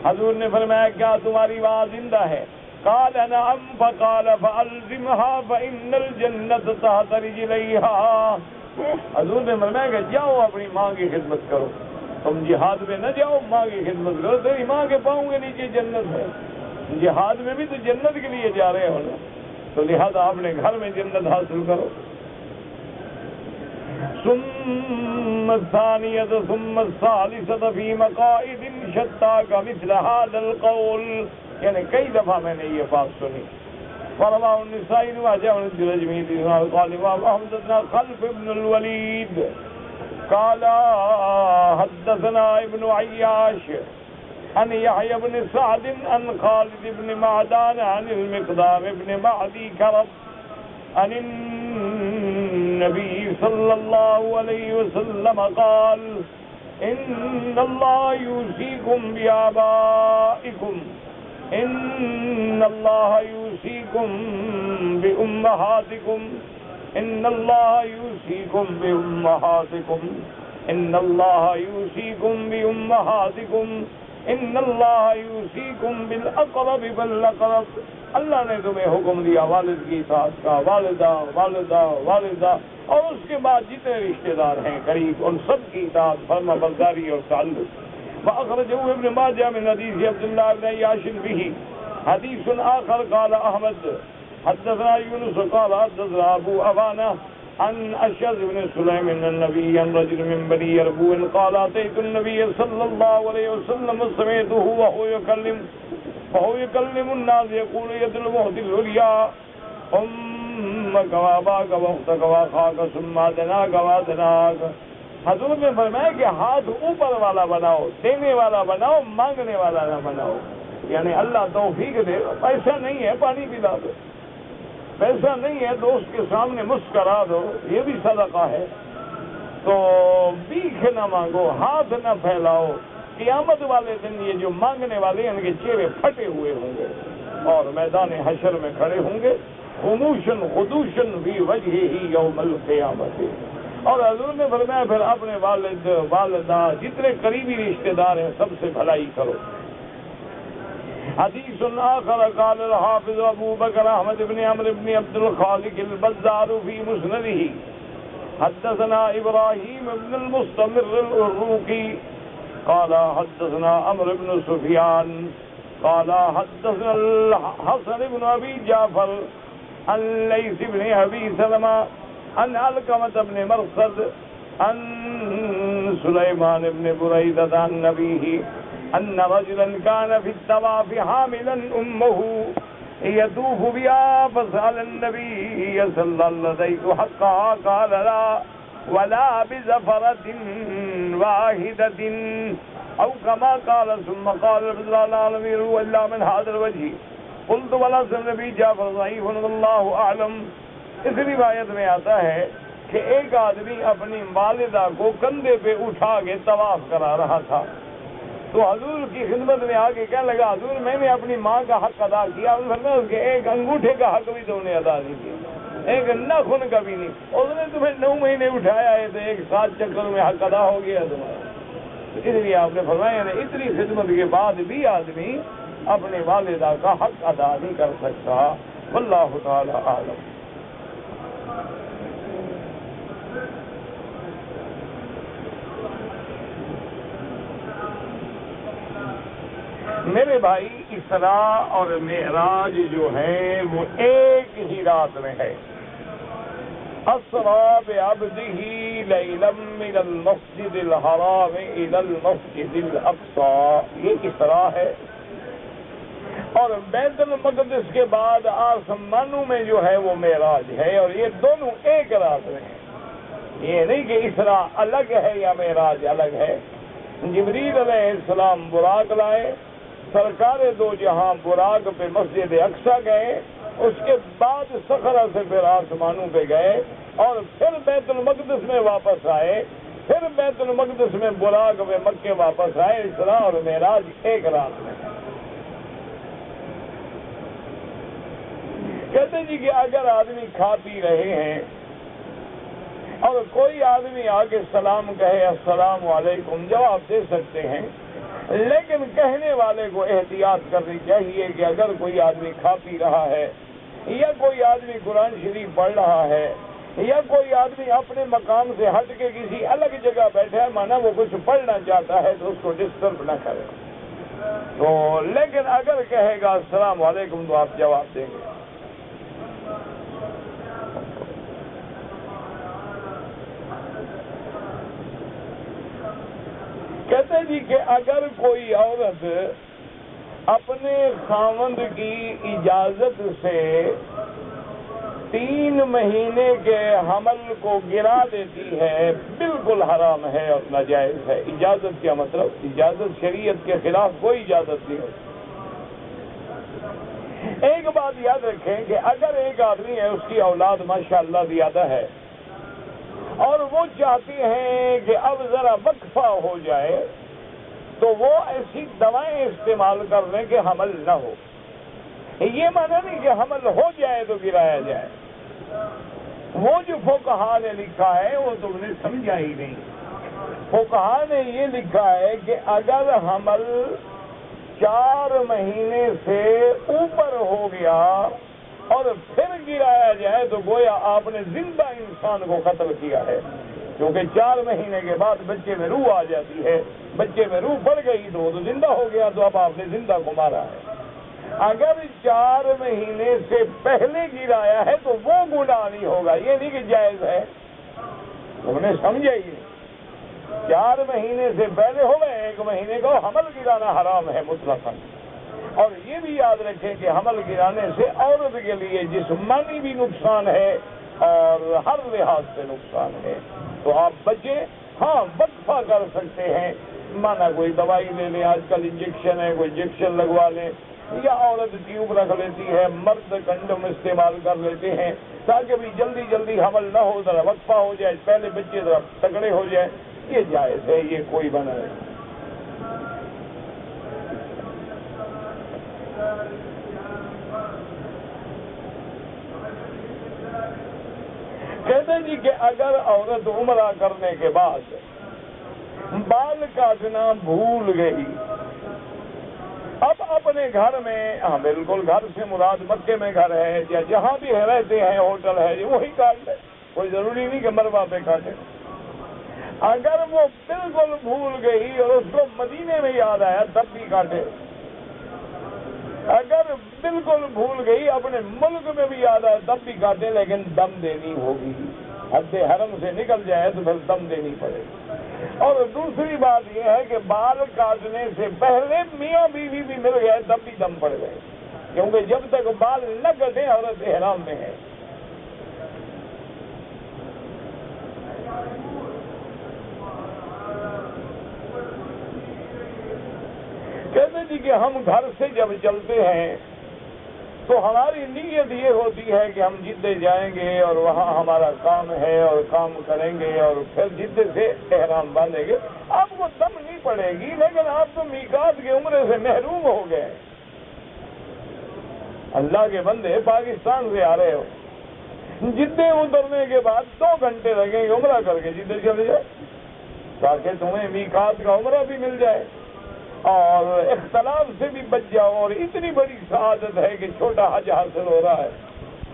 Speaker 1: حضور نے فرمایا کیا تمہاری ماں زندہ ہے؟ قال نعم. فقال فألزمها فإن الجنة تحت رجليها. حضور نے فرمایا کہ جاؤ اپنی ماں کی خدمت کرو. تم جہاد میں نہ جاؤ، ماں کی خدمت کرو، تیری ماں کے پاؤں کے نیچے جنت ہے. جہاد میں بھی تو جنت کے لیے جا رہے ہو نا، تو لہذا اپنے گھر میں جنت حاصل کرو. ثم الثانية ثم الثالثة في مقائد شتى كمثل هذا القول، یعنی کئی دفعہ میں نے یہ بات سنی. فرما النسائی واجہ الرجمید قال امام احمد بن خلف ابن الولید قال حدثنا ابن عیاش عن يحيى بن سعد عن خالد بن معدان عن المقدام بن معدي كرب عن النبي صلى الله عليه وسلم قال إن الله يوصيكم بآبائكم، إن الله يوصيكم بأمهاتكم، إن الله يوصيكم بأمهاتكم، إن الله يوصيكم بأمهاتكم، إن الله يوصيكم بالأقرب فالأقرب. اللہ نے تمہیں حکم دیا والد کی اطاعت کا، والدہ والدہ والدہ، اور اس کے بعد جتنے رشتہ دار ہیں قریب ان سب کی اطاعت، فرما برداری اور تعلق. وأخرجه ابن ماجه من حديث عبد الله بن عياش به. حديث آخر قال أحمد حدثنا يونس قال حدثنا أبو أبانة عن أشعث بن سليم أن النبي عن رجل من بني يربوع قال أتيت النبي صلى الله عليه وسلم سمعته وهو يكلم الناس يقول يد المهد العليا أمك وأباك وأختك وأخاك ثم أدناك وأدناك. حضور نے فرمایا کہ ہاتھ اوپر والا بناؤ، دینے والا بناؤ، مانگنے والا نہ بناؤ. یعنی اللہ توفیق دے، پیسہ نہیں ہے پانی پلا دو. پیسہ نہیں ہے تو اس کے سامنے مسکرا دو، یہ بھی صدقہ ہے۔ تو بھیک نہ مانگو، ہاتھ نہ پھیلاؤ، قیامت والے دن یہ جو مانگنے والے ان کے چہرے پھٹے ہوئے ہوں گے اور میدان حشر میں کھڑے ہوں گے، خموشن خدوشن فی وجہہ یوم القیامت۔ اور حضور نے فرمایا پھر اپنے والد والدہ جتنے قریبی رشتہ دار ہیں سب سے بھلائی کرو۔ حدیث آخر قال الحافظ ابو بکر احمد بن عمرو بن عبد الخالق البزار فی مسندہ حدثنا ابراہیم بن المستمر العروقی قال حدثنا عمرو بن سفیان قال حدثنا الحسن بن ابی جعفر عن لیث بن ابی سلمہ عن علقمة بن مرصد عن سلیمان بن بریدة عن نبیہ ان رجلا كان في الطواف حاملا امه يطوف بها فسأل النبي صلى الله عليه وسلم حقها قال لا ولا بزفرة واحدة او كما قال ثم قال رضي الله عنه الا من هذا الوجه قلت ولا النبي جعفر ضعيف والله اعلم۔ اس روایت میں آتا ہے کہ ایک آدمی اپنی والدہ کو کندھے پہ اٹھا کے طواف کرا رہا تھا، تو حضور کی خدمت میں آ کے کہنے لگا حضور میں نے اپنی ماں کا حق ادا کیا، اس کے ایک انگوٹھے کا حق بھی تو انہیں ادا نہیں کیا، ایک ناخن کا بھی نہیں، اس نے تمہیں 9 مہینے اٹھایا ہے تو ایک 7 چکر میں حق ادا ہو گیا تمہارا۔ اس لیے آپ نے فرمایا اتنی خدمت کے بعد بھی آدمی اپنے والدہ کا حق ادا نہیں کر سکتا۔ واللہ تعالی اعلم۔ میرے بھائی اسراء اور معراج جو ہے وہ ایک ہی رات میں ہے۔ اسرا بعبدہ لیلا من المسجد الحرام الى المسجد الاقصی، یہ اسراء ہے۔ اور بیت المقدس کے بعد آسمانوں میں جو ہے وہ معراج ہے، اور یہ دونوں ایک رات میں ہیں۔ یہ نہیں کہ اسراء الگ ہے یا معراج الگ ہے۔ جبریل علیہ السلام براق لائے، سرکار دو جہاں براق پہ مسجد اقصی گئے، اس کے بعد صخرہ سے پھر آسمانوں پہ گئے اور پھر بیت المقدس میں واپس آئے، پھر بیت المقدس میں براق پہ مکے واپس آئے۔ اسراء اور معراج ایک رات میں۔ کہتے جی کہ اگر آدمی کھا پی رہے ہیں اور کوئی آدمی آگے سلام کہے السلام علیکم، جواب دے سکتے ہیں، لیکن کہنے والے کو احتیاط کرنی چاہیے کہ اگر کوئی آدمی کھا پی رہا ہے یا کوئی آدمی قرآن شریف پڑھ رہا ہے یا کوئی آدمی اپنے مقام سے ہٹ کے کسی الگ جگہ بیٹھا ہے، مانا وہ کچھ پڑھنا چاہتا ہے، تو اس کو ڈسٹرب نہ کرے۔ تو لیکن اگر کہے گا السلام علیکم تو آپ جواب دیں گے۔ کہتے جی کہ اگر کوئی عورت اپنے خاوند کی اجازت سے 3 مہینے کے حمل کو گرا دیتی ہے، بالکل حرام ہے اور ناجائز ہے۔ اجازت کیا مطلب؟ اجازت شریعت کے خلاف کوئی اجازت نہیں ہوتی۔ ایک بات یاد رکھیں کہ اگر ایک آدمی ہے، اس کی اولاد ماشاءاللہ زیادہ ہے اور وہ چاہتی ہیں کہ اب ذرا وقفہ ہو جائے، تو وہ ایسی دوائیں استعمال کر لیں کہ حمل نہ ہو۔ یہ مانا نہیں کہ حمل ہو جائے تو گرایا جائے، وہ جو فقہا نے لکھا ہے وہ تم نے سمجھا ہی نہیں۔ فقہا نے یہ لکھا ہے کہ اگر حمل 4 مہینے سے اوپر ہو گیا اور پھر گرایا جائے تو گویا آپ نے زندہ انسان کو قتل کیا ہے، کیونکہ 4 مہینے کے بعد بچے میں روح آ جاتی ہے، بچے میں روح بڑھ گئی تو وہ تو زندہ ہو گیا، تو اب آپ نے زندہ کو مارا ہے۔ اگر 4 مہینے سے پہلے گرایا ہے تو وہ گناہ نہیں ہوگا، یہ نہیں کہ جائز ہے، تم نے سمجھا ہی نہیں۔ 4 مہینے سے پہلے ہو گئے، 1 مہینے کو حمل گرانا حرام ہے مطلقاً۔ اور یہ بھی یاد رکھیں کہ حمل گرانے سے عورت کے لیے جسمانی بھی نقصان ہے اور ہر لحاظ سے نقصان ہے، تو آپ بچیں۔ ہاں وقفہ کر سکتے ہیں، مانا کوئی دوائی لے لیں، آج کل انجیکشن ہے، کوئی انجیکشن لگوا لیں، یا عورت ٹیوب رکھ لیتی ہے، مرد کنڈم استعمال کر لیتے ہیں تاکہ بھی جلدی جلدی حمل نہ ہو، ذرا وقفہ ہو جائے، پہلے بچے ذرا تگڑے ہو جائیں، یہ جائز ہے، یہ کوئی بنا نہیں۔ کہتے ہیں جی کہ اگر عورت عمرہ کرنے کے بعد بال کاٹنا بھول گئی، اب اپنے گھر میں، ہاں بالکل گھر سے مراد مکے میں گھر ہے یا جہاں بھی رہتے ہیں، ہوٹل ہے، وہی کاٹ لے، کوئی ضروری نہیں کہ مروا پہ کاٹے۔ اگر وہ بالکل بھول گئی اور اس کو مدینے میں یاد آیا تب بھی کاٹے، اگر بالکل بھول گئی اپنے ملک میں بھی یاد آیا تب بھی کاٹے، لیکن دم دینی ہوگی، حد حرم سے نکل جائے تو پھر دم دینی پڑے۔ اور دوسری بات یہ ہے کہ بال کاٹنے سے پہلے میاں بیوی بھی مل گئے تب بھی دم پڑ گئے، کیونکہ جب تک بال نہ کٹے عورت احرام میں ہے۔ کہتے جی کہ ہم گھر سے جب چلتے ہیں تو ہماری نیت یہ ہوتی ہے کہ ہم جدے جائیں گے اور وہاں ہمارا کام ہے اور کام کریں گے اور پھر جدے سے احرام باندھیں گے۔ آپ کو دم نہیں پڑے گی، لیکن آپ تو میقات کے عمرے سے محروم ہو گئے۔ اللہ کے بندے پاکستان سے آ رہے ہو، جدے اترنے کے بعد 2 گھنٹے لگیں گے، عمرہ کر کے جدے چلے جائے تاکہ تمہیں میقات کا عمرہ بھی مل جائے اور اختلاف سے بھی بچ جاؤ۔ اور اتنی بڑی سعادت ہے کہ چھوٹا حج حاصل ہو رہا ہے،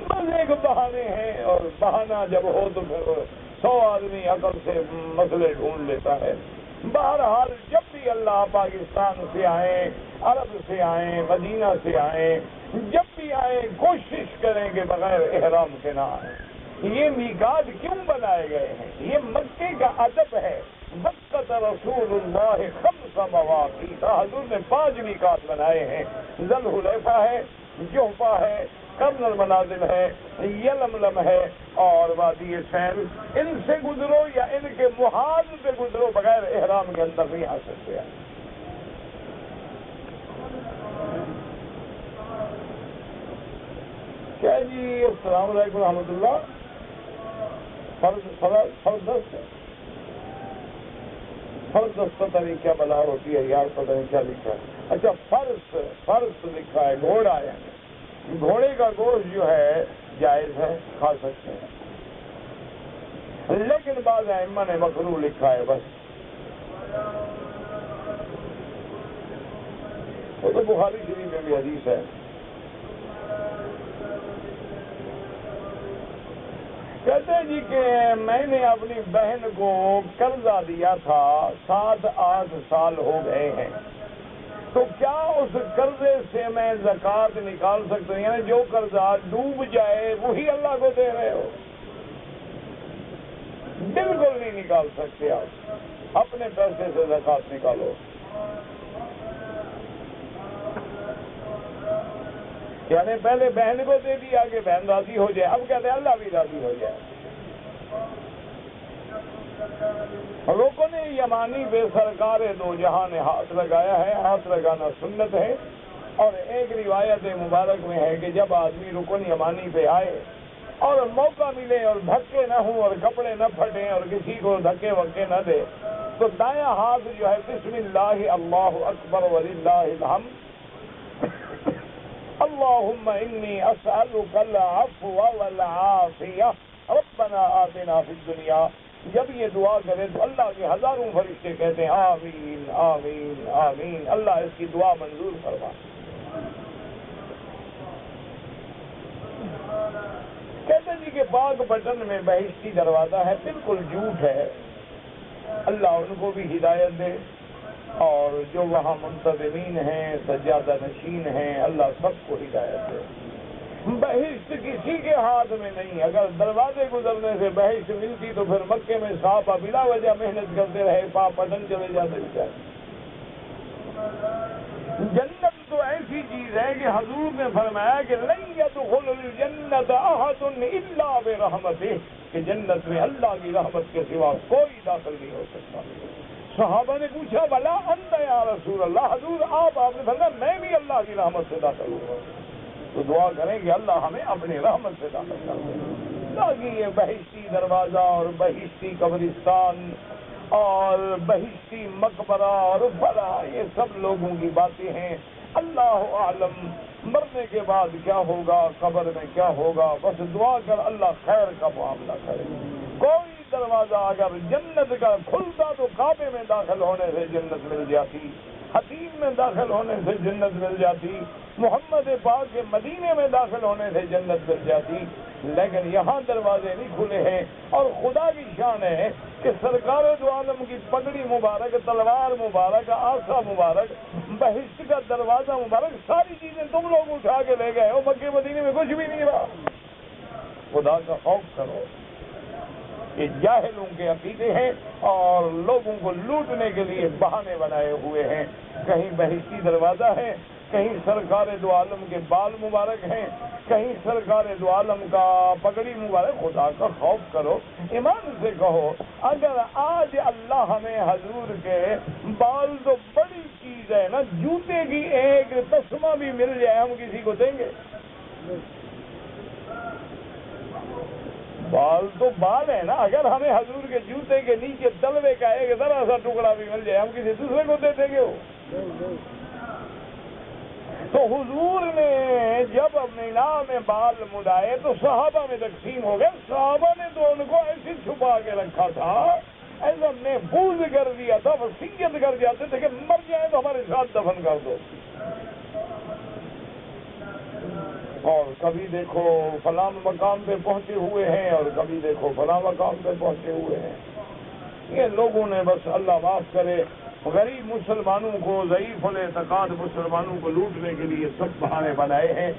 Speaker 1: بس ایک بہانے ہیں، اور بہانہ جب ہو تو پھر 100 آدمی عقل سے مسئلے ڈھونڈ لیتا ہے۔ بہرحال جب بھی اللہ پاکستان سے آئیں، عرب سے آئیں، مدینہ سے آئیں، جب بھی آئیں کوشش کریں کہ بغیر احرام کے نہ آئیں۔ یہ میقات کیوں بنائے گئے ہیں؟ یہ مکے کا ادب ہے۔ وقت رسول اللہ 5 مواقیت، حضور نے 5 میقات بنائے ہیں، ذل حلیفہ ہے، جوفہ ہے، قرن المنازل ہے، یلملم ہے اور وادی سیل۔ ان سے گزرو یا ان کے محاذ سے گزرو، بغیر احرام کے اندر نہیں آ سکتے۔ کیا جی؟ السلام علیکم ورحمۃ اللہ۔ فرض پتہ نہیں کیا بلا ہوتی ہے یار، پتہ نہیں کیا لکھا ہے۔ اچھا فرض لکھا ہے، گھوڑا ہے، گھوڑے کا گوشت جو ہے جائز ہے، کھا سکتے ہیں، لیکن بعض ائمہ نے مکروہ لکھا ہے بس۔ وہ تو بخاری شریف میں بھی حدیث ہے۔ کہتے ہیں جی کہ میں نے اپنی بہن کو قرضہ دیا تھا، 7-8 سال ہو گئے ہیں، تو کیا اس قرضے سے میں زکوٰۃ نکال سکتا ہوں؟ یعنی جو قرضہ ڈوب جائے وہی اللہ کو دے رہے ہو؟ بالکل نہیں نکال سکتے، آپ اپنے پیسے سے زکوٰۃ نکالو۔ یعنی پہلے بہن کو دے دیا کہ بہن راضی ہو جائے، اب کہتے ہیں اللہ بھی راضی ہو جائے۔ رکن یمانی پہ سرکار دو جہاں نے ہاتھ لگایا ہے، ہاتھ لگانا سنت ہے۔ اور ایک روایت مبارک میں ہے کہ جب آدمی رکن یمانی پہ آئے اور موقع ملے اور دھکے نہ ہوں اور کپڑے نہ پھٹیں اور کسی کو دھکے وکے نہ دے، تو دایاں ہاتھ جو ہے بسم اللہ اللہ اکبر وللہ الحمد اللہم انی اسألک العفو والعافیہ ربنا آتنا فی الدنیا، جب یہ دعا کرے تو اللہ کے ہزاروں فرشتے کہتے ہیں آمین آمین آمین، اللہ اس کی دعا منظور فرما۔ کہتے جی کہ باغ بٹن میں بہشتی دروازہ ہے، بالکل جھوٹ ہے، اللہ ان کو بھی ہدایت دے، اور جو وہاں منتظمین ہیں، سجادہ نشین ہیں، اللہ سب کو ہدایت دے۔ بہشت کسی کے ہاتھ میں نہیں، اگر دروازے گزرنے سے بہشت ملتی تو پھر مکے میں صحابہ بلا وجہ محنت کرتے رہے، پاپ پٹن چلے جاتے بیچارے۔ جنت تو ایسی چیز ہے کہ حضور نے فرمایا کہ لن يدخل الجنت احد الا برحمتہ، کہ جنت میں اللہ کی رحمت کے سوا کوئی داخل نہیں ہو سکتا۔ صحابہ نے پوچھا بلا انت یا رسول اللہ، حضور آپ نے فرمایا میں بھی اللہ اللہ کی رحمت سے داخل ہوں تو دعا کریں کہ اللہ ہمیں اپنی رحمت سے داخل کر دے تاکہ یہ بہشتی دروازہ اور بہشتی قبرستان اور بہشتی مقبرہ اور بڑا یہ سب لوگوں کی باتیں ہیں. اللہ عالم مرنے کے بعد کیا ہوگا, قبر میں کیا ہوگا. بس دعا کر اللہ خیر کا معاملہ کرے. کوئی دروازہ اگر جنت کا کھلتا تو کعبے میں داخل ہونے سے جنت مل جاتی, حتیم میں داخل ہونے سے جنت مل جاتی, محمد پاک کے مدینے میں داخل ہونے سے جنت مل جاتی. لیکن یہاں دروازے نہیں کھلے ہیں. اور خدا کی شان ہے کہ سرکار دو عالم کی پگڑی مبارک, تلوار مبارک, آسا مبارک, بہشت کا دروازہ مبارک, ساری چیزیں تم لوگ اٹھا کے لے گئے ہو. مکے مدینے میں کچھ بھی نہیں رہا. خدا کا خوف کرو. یہ جاہلوں کے عقیدے ہیں اور لوگوں کو لوٹنے کے لیے بہانے بنائے ہوئے ہیں. کہیں بہشتی دروازہ ہے, کہیں سرکار دو عالم کے بال مبارک ہیں, کہیں سرکار دو عالم کا پگڑی مبارک. خدا کا خوف کرو. ایمان سے کہو اگر آج اللہ ہمیں حضور کے بال تو بڑی چیز ہے نا, جوتے کی ایک تسمہ بھی مل جائے ہم کسی کو دیں گے؟ بال تو بال ہے نا. اگر ہمیں حضور کے جوتے کے نیچے تلوے کا ایک ذرا سا ٹکڑا بھی مل جائے ہم کسی دوسرے کو دے دیں گے وہ؟ تو حضور نے جب مینا میں بال مڈائے تو صحابہ میں تقسیم ہو گئے. صحابہ نے تو ان کو ایسے چھپا کے رکھا تھا, ایسا محفوظ کر دیا تھا, وصیت کر جاتے تھے کہ مر جائیں تو ہمارے ساتھ دفن کر دو. اور کبھی دیکھو فلاں مقام پہ پہنچے ہوئے ہیں اور کبھی دیکھو فلاں مقام پہ پہنچے ہوئے ہیں. یہ لوگوں نے بس اللہ معاف کرے غریب مسلمانوں کو, ضعیف الاعتقاد مسلمانوں کو لوٹنے کے لیے سب بہانے بنائے ہیں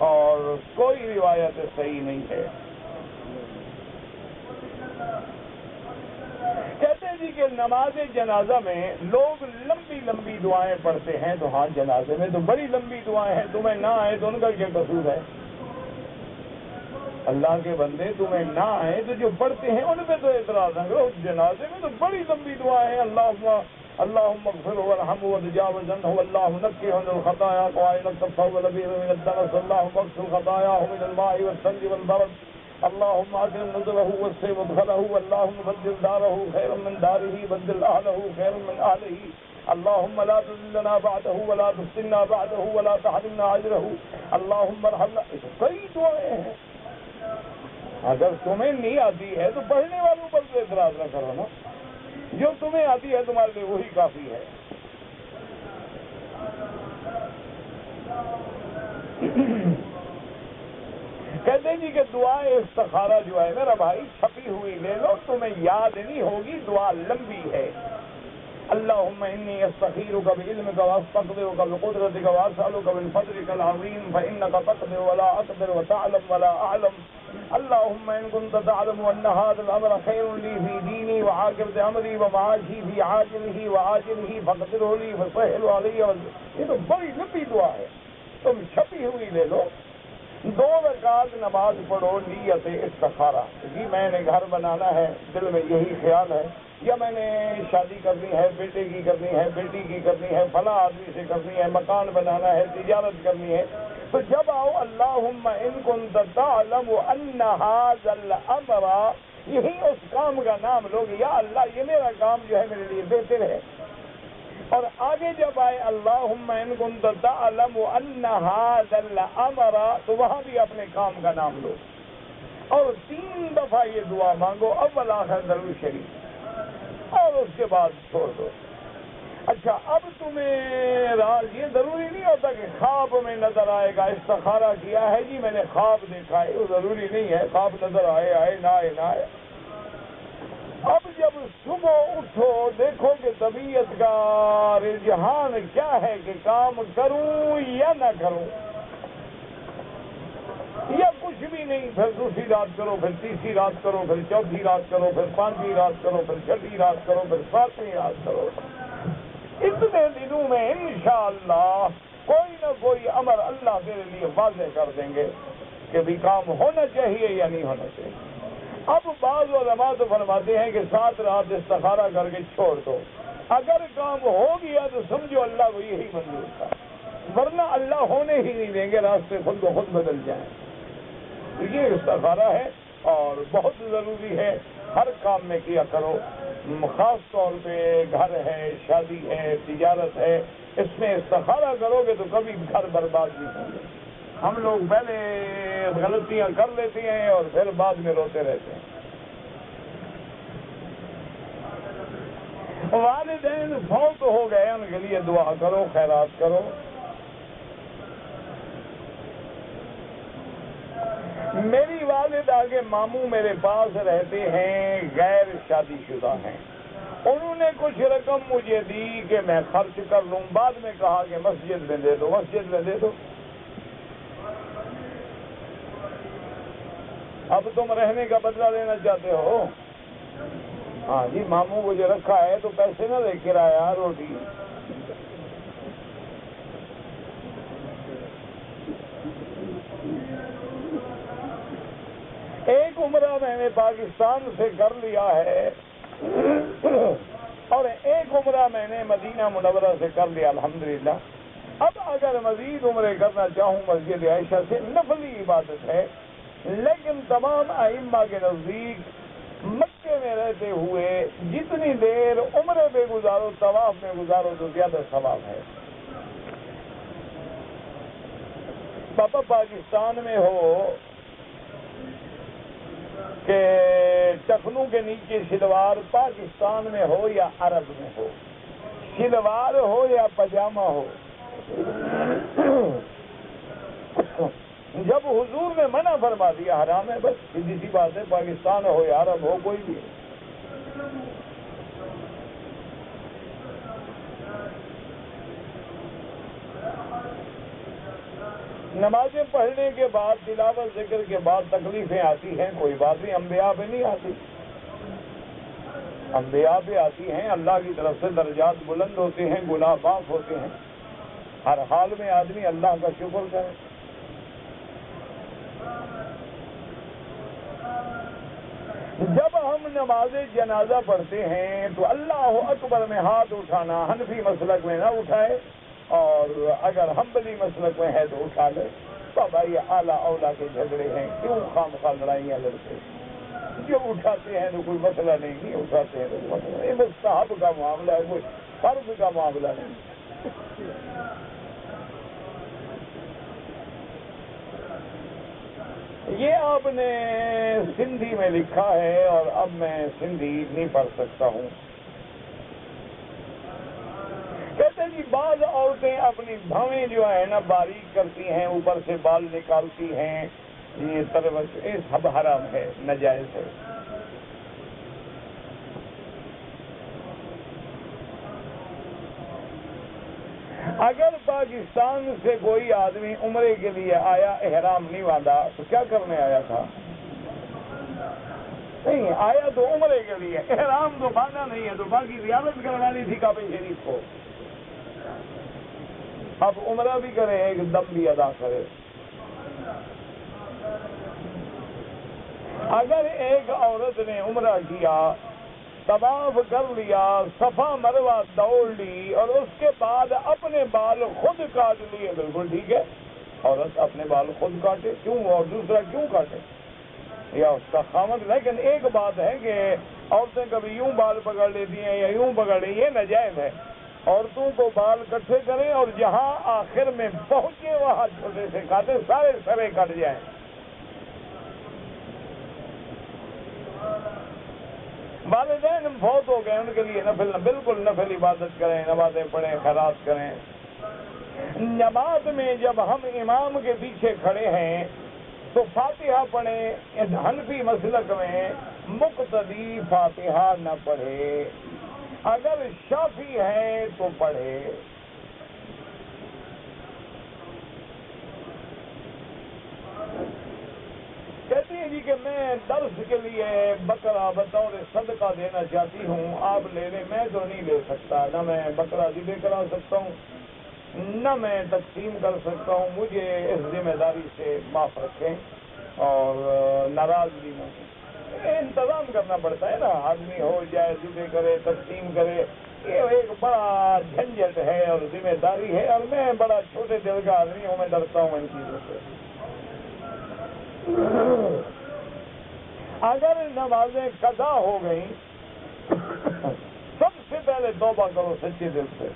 Speaker 1: اور کوئی روایت صحیح نہیں ہے. کہتے ہیں جی کہ نماز جنازہ میں لوگ لمبی لمبی دعائیں پڑھتے ہیں. تو ہاں جنازے میں تو بڑی لمبی دعائیں ہیں, تمہیں نہ آئے تو ان کا کیا قصور ہے؟ اللہ کے بندے تمہیں نہ آئے تو جو پڑھتے ہیں ان پہ تو اعتراض نہ کرو. جنازے میں تو بڑی لمبی دعائیں ہیں. اللهم اغفره وارحمه وتجاوز عنه اللهم نقه من الخطايا وعينك الثوب الابيض من الدنس اللهم اغسل خطاياه من الماء والثلج والبرد اللهم اكرم نزله وسع مدخله اللهم بدل داره خيرا من داره بدل اهله خيرا من اهله اللهم لا تذلنا بعده ولا تفتنا بعده ولا تحرمنا اجره اللهم ارحمنا. کئی دعائیں ہیں. اگر تمہیں نہیں آتی ہے تو پڑھنے والوں پر تو اعتراض نہ کرو نا. جو تمہیں آتی ہے تمہارے لیے وہی کافی ہے. کہتے ہیں جی کہ دعائے استخارہ جو ہے میرا بھائی چھپی ہوئی لے لو, تمہیں یاد نہیں ہوگی, دعا لمبی ہے. اللهم انی استخیرک بعلمک واستقدرک بقدرتک واسألک من فضلک العظیم فإنک تقدر ولا اقدر وتعلم ولا اعلم اللهم ان كنت تعلم ان هذا الامر خير لي في ديني وعاقبة امري ومعاشي في عاجله وعاجله فاقدره لي فسهل علي. یہ تو بڑی لمبی دعا ہے, تم چھپی ہوئی لے لو. 2 رکعت نماز پڑھو نیت استخارہ. جی میں نے گھر بنانا ہے, دل میں یہی خیال ہے, یا میں نے شادی کرنی ہے, بیٹے کی کرنی ہے, بیٹی کی کرنی ہے, فلاں آدمی سے کرنی ہے, مکان بنانا ہے, تجارت کرنی ہے. تو جب آؤ اللہم ان کنت تعلم ان ھذا الامر, یہی اس کام کا نام لوگ, یا اللہ یہ میرا کام جو ہے میرے لیے بہتر ہے. اور آگے جب آئے اللہم ان کنت تعلم ان ھذا الامر, تو وہاں بھی اپنے کام کا نام لو اور 3 دفعہ یہ دعا مانگو, اول آخر درود شریف, اور اس کے بعد چھوڑ دو. اچھا اب تمہیں راز یہ ضروری نہیں ہوتا کہ خواب میں نظر آئے گا. استخارہ کیا ہے جی میں نے خواب دیکھا ہے, وہ ضروری نہیں ہے. خواب نظر آئے آئے, نہ آئے نہ آئے. اب جب صبح اٹھو دیکھو کہ طبیعت کا رجحان کیا ہے کہ کام کروں یا نہ کروں, یا کچھ بھی نہیں. پھر دوسری رات کرو, پھر تیسری رات کرو, پھر چوتھی رات کرو, پھر 5ویں رات کرو, پھر 6ٹھی رات کرو, پھر 7ویں رات کرو. اتنے دنوں میں انشاءاللہ کوئی نہ کوئی امر اللہ تیرے لیے واضح کر دیں گے کہ بھی کام ہونا چاہیے یا نہیں ہونا چاہیے. اب بعض علماء تو فرماتے ہیں کہ 7 رات استخارہ کر کے چھوڑ دو, اگر کام ہو گیا تو سمجھو اللہ کو یہی منظور تھا. ورنہ اللہ ہونے ہی نہیں دیں گے، راستے خود بخود بدل جائیں۔ یہ استخارہ ہے اور بہت ضروری ہے، ہر کام میں کیا کرو، خاص طور پہ گھر ہے، شادی ہے، تجارت ہے، اس میں استخارہ کرو گے تو کبھی گھر برباد نہیں ہوں گے۔ ہم لوگ پہلے غلطیاں کر لیتے ہیں اور پھر بعد میں روتے رہتے ہیں۔ والدین فوت ہو گئے، ان کے لیے دعا کرو، خیرات کرو۔ میری والدہ کے ماموں میرے پاس رہتے ہیں، غیر شادی شدہ ہیں، انہوں نے کچھ رقم مجھے دی کہ میں خرچ کر لوں، بعد میں کہا کہ مسجد میں دے دو، مسجد میں دے دو۔ اب تم رہنے کا بدلہ لینا چاہتے ہو؟ ہاں جی، ماموں کو جو رکھا ہے تو پیسے نہ دے، کرایہ روٹی۔ ایک عمرہ میں نے پاکستان سے کر لیا ہے اور ایک عمرہ میں نے مدینہ منورہ سے کر لیا الحمدللہ۔ اب اگر مزید عمرے کرنا چاہوں مسجد عائشہ سے، نفلی عبادت ہے، لیکن تمام ائمہ کے نزدیک مکے میں رہتے ہوئے جتنی دیر عمرے پہ گزارو، طواف میں گزارو تو زیادہ ثواب ہے۔ پاپا پاکستان میں ہو کہ ٹخنوں کے نیچے شلوار، پاکستان میں ہو یا عرب میں ہو، شلوار ہو یا پاجامہ ہو، جب حضور نے منع فرما دیا حرام ہے، بس سیدھی سی بات ہے، پاکستان ہو یا عرب ہو، کوئی بھی۔ نمازیں پڑھنے کے بعد، تلاوت ذکر کے بعد تکلیفیں آتی ہیں، کوئی بات نہیں، انبیاء پہ نہیں آتی، انبیاء پہ آتی ہیں، اللہ کی طرف سے درجات بلند ہوتے ہیں، گناہ معاف ہوتے ہیں، ہر حال میں آدمی اللہ کا شکر کرے۔ جب ہم نماز جنازہ پڑھتے ہیں تو اللہ اکبر میں ہاتھ اٹھانا حنفی مسلک میں نہ اٹھائے، اور اگر حنبلی مسلک میں ہے تو اٹھا لے۔ بابا یہ اعلیٰ اولا کے جھگڑے ہیں، کیوں خام خواہ لڑائیاں لڑتے ہیں؟ جو اٹھاتے ہیں تو کوئی مسئلہ نہیں اٹھاتے ہیں تو کوئی مسئلہ نہیں، مستحب کا معاملہ ہے، کوئی فرض کا معاملہ نہیں۔ یہ آپ نے سندھی میں لکھا ہے اور اب میں سندھی نہیں پڑھ سکتا ہوں۔ کہتے ہیں جی بعض عورتیں اپنی بھویں جو ہے نا باریک کرتی ہیں، اوپر سے بال نکالتی ہیں، یہ تروش، یہ سب حرام ہے، ناجائز ہے۔ اگر پاکستان سے کوئی آدمی عمرے کے لیے آیا، احرام نہیں باندھا، تو کیا کرنے آیا تھا؟ نہیں آیا تو عمرے کے لیے، احرام تو باندھا نہیں ہے، تو باقی زیارت کروانی تھی کعبہ شریف کو۔ اب عمرہ بھی کرے، ایک دم بھی ادا کرے۔ اگر ایک عورت نے عمرہ کیا، طواف کر لیا، صفا مروہ دوڑ لی اور اس کے بعد اپنے بال خود کاٹ لیے، بالکل ٹھیک ہے، عورت اپنے بال خود کاٹے، کیوں؟ اور دوسرا کیوں کاٹے؟ یا اس کا خامد۔ لیکن ایک بات ہے کہ عورتیں کبھی یوں بال پکڑ لیتی ہیں یا یوں پکڑ لی، یہ ناجائز ہے۔ عورتوں کو بال کٹھے کریں اور جہاں آخر میں پہنچے وہاں چھوٹے سے کاٹے، سارے سرے کٹ جائیں۔ والدین فوت ہو گئے، ان کے لیے نفل، بالکل نفل عبادت کریں، نمازیں پڑھیں، خیرات کریں۔ نماز میں جب ہم امام کے پیچھے کھڑے ہیں تو فاتحہ پڑھیں۔ حنفی مسلک میں مقتدی فاتحہ نہ پڑھے، اگر شافعی ہے تو پڑھے۔ کہتی ہیں جی کہ میں درس کے لیے بکرا بطور صدقہ دینا چاہتی ہوں، آپ لے لیں۔ میں تو نہیں لے سکتا، نہ میں بکرا ذبح کرا سکتا ہوں، نہ میں تقسیم کر سکتا ہوں، مجھے اس ذمہ داری سے معاف رکھیں اور ناراضگی نہ ہو۔ انتظام کرنا پڑتا ہے نا، آدمی ہو جائے، ذبح کرے، تقسیم کرے، یہ ایک بڑا جھنجھٹ ہے اور ذمہ داری ہے، اور میں بڑا چھوٹے دل کا آدمی ہوں، میں ڈرتا ہوں ان چیزوں سے۔ اگر نمازیں قضا ہو گئیں، سب سے پہلے توبہ کرو سچے دل سے،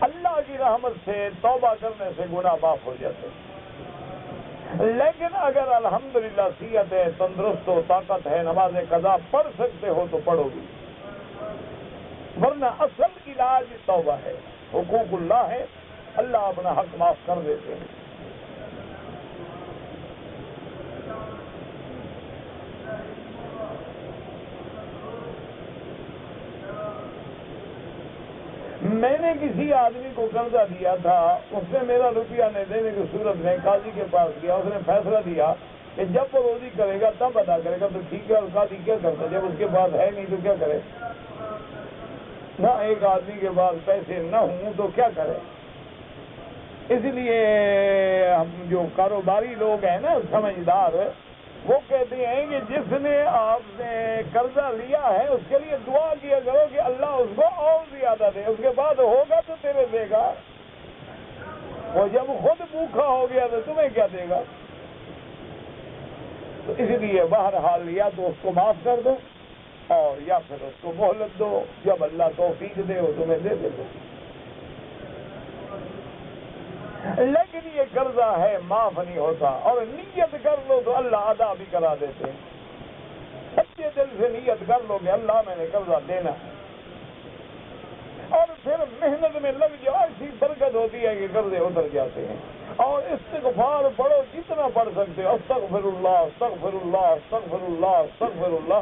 Speaker 1: اللہ کی رحمت سے توبہ کرنے سے گناہ معاف ہو جاتے ہیں۔ لیکن اگر الحمدللہ صحت ہے، تندرست ہو، طاقت ہے، نماز قضا پڑھ سکتے ہو تو پڑھو گی، ورنہ اصل علاج توبہ ہے، حقوق اللہ ہے، اللہ اپنا حق معاف کر دیتے ہیں۔ میں نے کسی آدمی کو قرضہ دیا تھا، اس نے میرا روپیہ نہیں دینے کی صورت میں قاضی کے پاس گیا، اس نے فیصلہ دیا کہ جب وہ روزی کرے گا تب ادا کرے گا، تو ٹھیک ہے، اور قاضی کیا کرتا، جب اس کے پاس ہے نہیں تو کیا کرے؟ نہ ایک آدمی کے پاس پیسے نہ ہوں تو کیا کرے؟ اس لیے ہم جو کاروباری لوگ ہیں نا، سمجھدار، وہ کہتے ہیں کہ جس نے آپ نے قرضہ لیا ہے اس کے لیے دعا کیا کرو کہ اللہ اس کو اور زیادہ دے، اس کے بعد ہوگا تو تیرے دے گا، وہ جب خود بھوکا ہو گیا تو تمہیں کیا دے گا؟ تو اس لیے بہرحال یا تو اس کو معاف کر دو اور یا پھر اس کو مہلت دو، جب اللہ توفیق دے وہ تمہیں دے دے۔ لیکن یہ قرضہ ہے، معاف نہیں ہوتا، اور نیت کر لو تو اللہ ادا بھی کرا دیتے ہیں۔ سچے دل سے نیت کر لو کہ اللہ میں نے قرضہ دینا، اور پھر محنت میں لگ جاؤ، ایسی برکت ہوتی ہے کہ قرضے اتر جاتے ہیں۔ اور استغفار پڑھو جتنا پڑھ سکتے ہو، استغفر اللہ استغفر اللہ استغفر اللہ استغفر اللہ،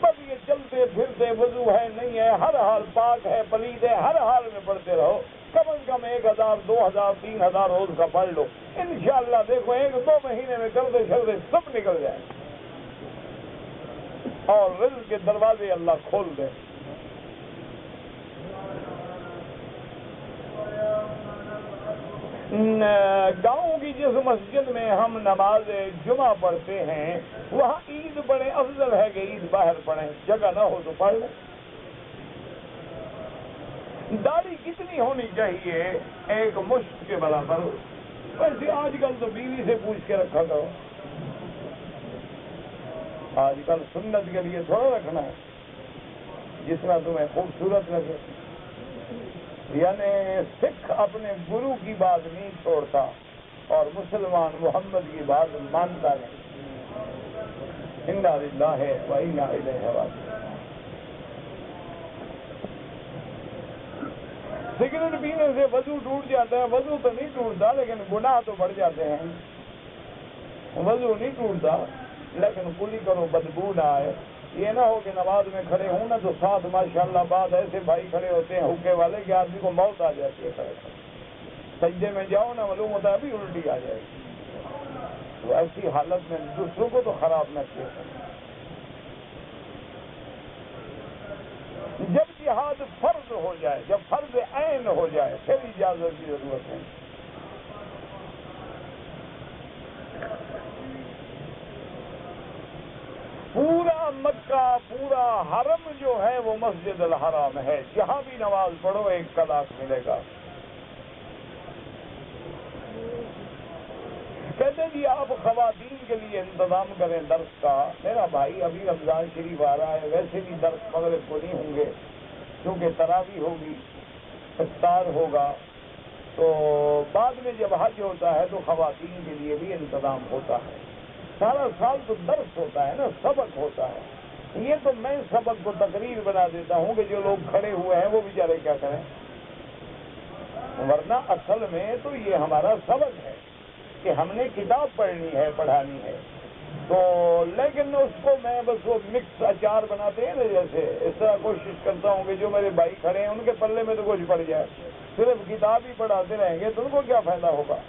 Speaker 1: بس یہ چلتے پھرتے، وضو ہے نہیں ہے، ہر حال پاک ہے پلید ہے، ہر حال میں پڑھتے رہو، کم از کم 1000 2000 3000 روز کا پڑھ لو، انشاءاللہ دیکھو 1-2 مہینے میں قرضے شرضے سب نکل جائیں اور رزق کے دروازے اللہ کھول دے۔ گاؤں کی جس مسجد میں ہم نماز جمعہ پڑھتے ہیں وہاں عید پڑھیں، افضل ہے کہ عید باہر پڑھیں، جگہ نہ ہو تو پڑھ لیں۔ داڑھی کتنی ہونی چاہیے؟ 1 مشت کے برابر۔ ویسے آج کل تو بیوی سے پوچھ کے رکھا کرو، آج کل سنت کے لیے تھوڑا رکھنا ہے، جس طرح تمہیں خوبصورت لگے۔ یعنی سکھ اپنے گرو کی بات نہیں چھوڑتا اور مسلمان محمد کی بات مانتا نہیں۔ انا للہ و انا الیہ راجعون۔ سگریٹ پینے سے وضو ٹوٹ جاتا ہے، وضو تو نہیں ٹوٹتا لیکن گناہ تو بڑھ جاتے ہیں۔ وضو نہیں ٹوٹتا لیکن کلی کرو بدبو نہ آئے۔ یہ نہ ہو کہ نماز میں کھڑے ہوں نا تو ساتھ ماشاءاللہ بعد ایسے بھائی کھڑے ہوتے ہیں حکے والے کہ آدمی کو موت آ جاتی ہے کھڑے کھڑے۔ سجدے میں جاؤ نا معلوم ہوتا ہے ابھی الٹی آ جائے گی، تو ایسی حالت میں دوسروں کو تو خراب نہ کیا۔ جب جہاد فرض ہو جائے، جب فرض عین ہو جائے پھر اجازت کی ضرورت ہے۔ پورا مکہ، پورا حرم جو ہے وہ مسجد الحرام ہے، جہاں بھی نماز پڑھو 1 قلاق ملے گا۔ کہتے جی آپ خواتین کے لیے انتظام کریں درس کا۔ میرا بھائی ابھی رمضان شریف آ رہا ہے، ویسے بھی درس مغرب کو نہیں ہوں گے کیونکہ تراویح ہوگی، افطار ہوگا، تو بعد میں جب حج ہوتا ہے تو خواتین کے لیے بھی انتظام ہوتا ہے۔ سارا سال تو درس ہوتا ہے نا، سبق ہوتا ہے۔ یہ تو میں سبق کو تقریر بنا دیتا ہوں کہ جو لوگ کھڑے ہوئے ہیں وہ بیچارے کیا کریں، ورنہ اصل میں تو یہ ہمارا سبق ہے کہ ہم نے کتاب پڑھنی ہے، پڑھانی ہے۔ تو لیکن اس کو میں بس وہ مکس اچار بناتے ہیں نا، جیسے اس طرح کوشش کرتا ہوں کہ جو میرے بھائی کھڑے ہیں ان کے پلے میں تو کچھ پڑ جائے، صرف کتاب ہی پڑھاتے رہیں گے تو ان کو کیا فائدہ ہوگا۔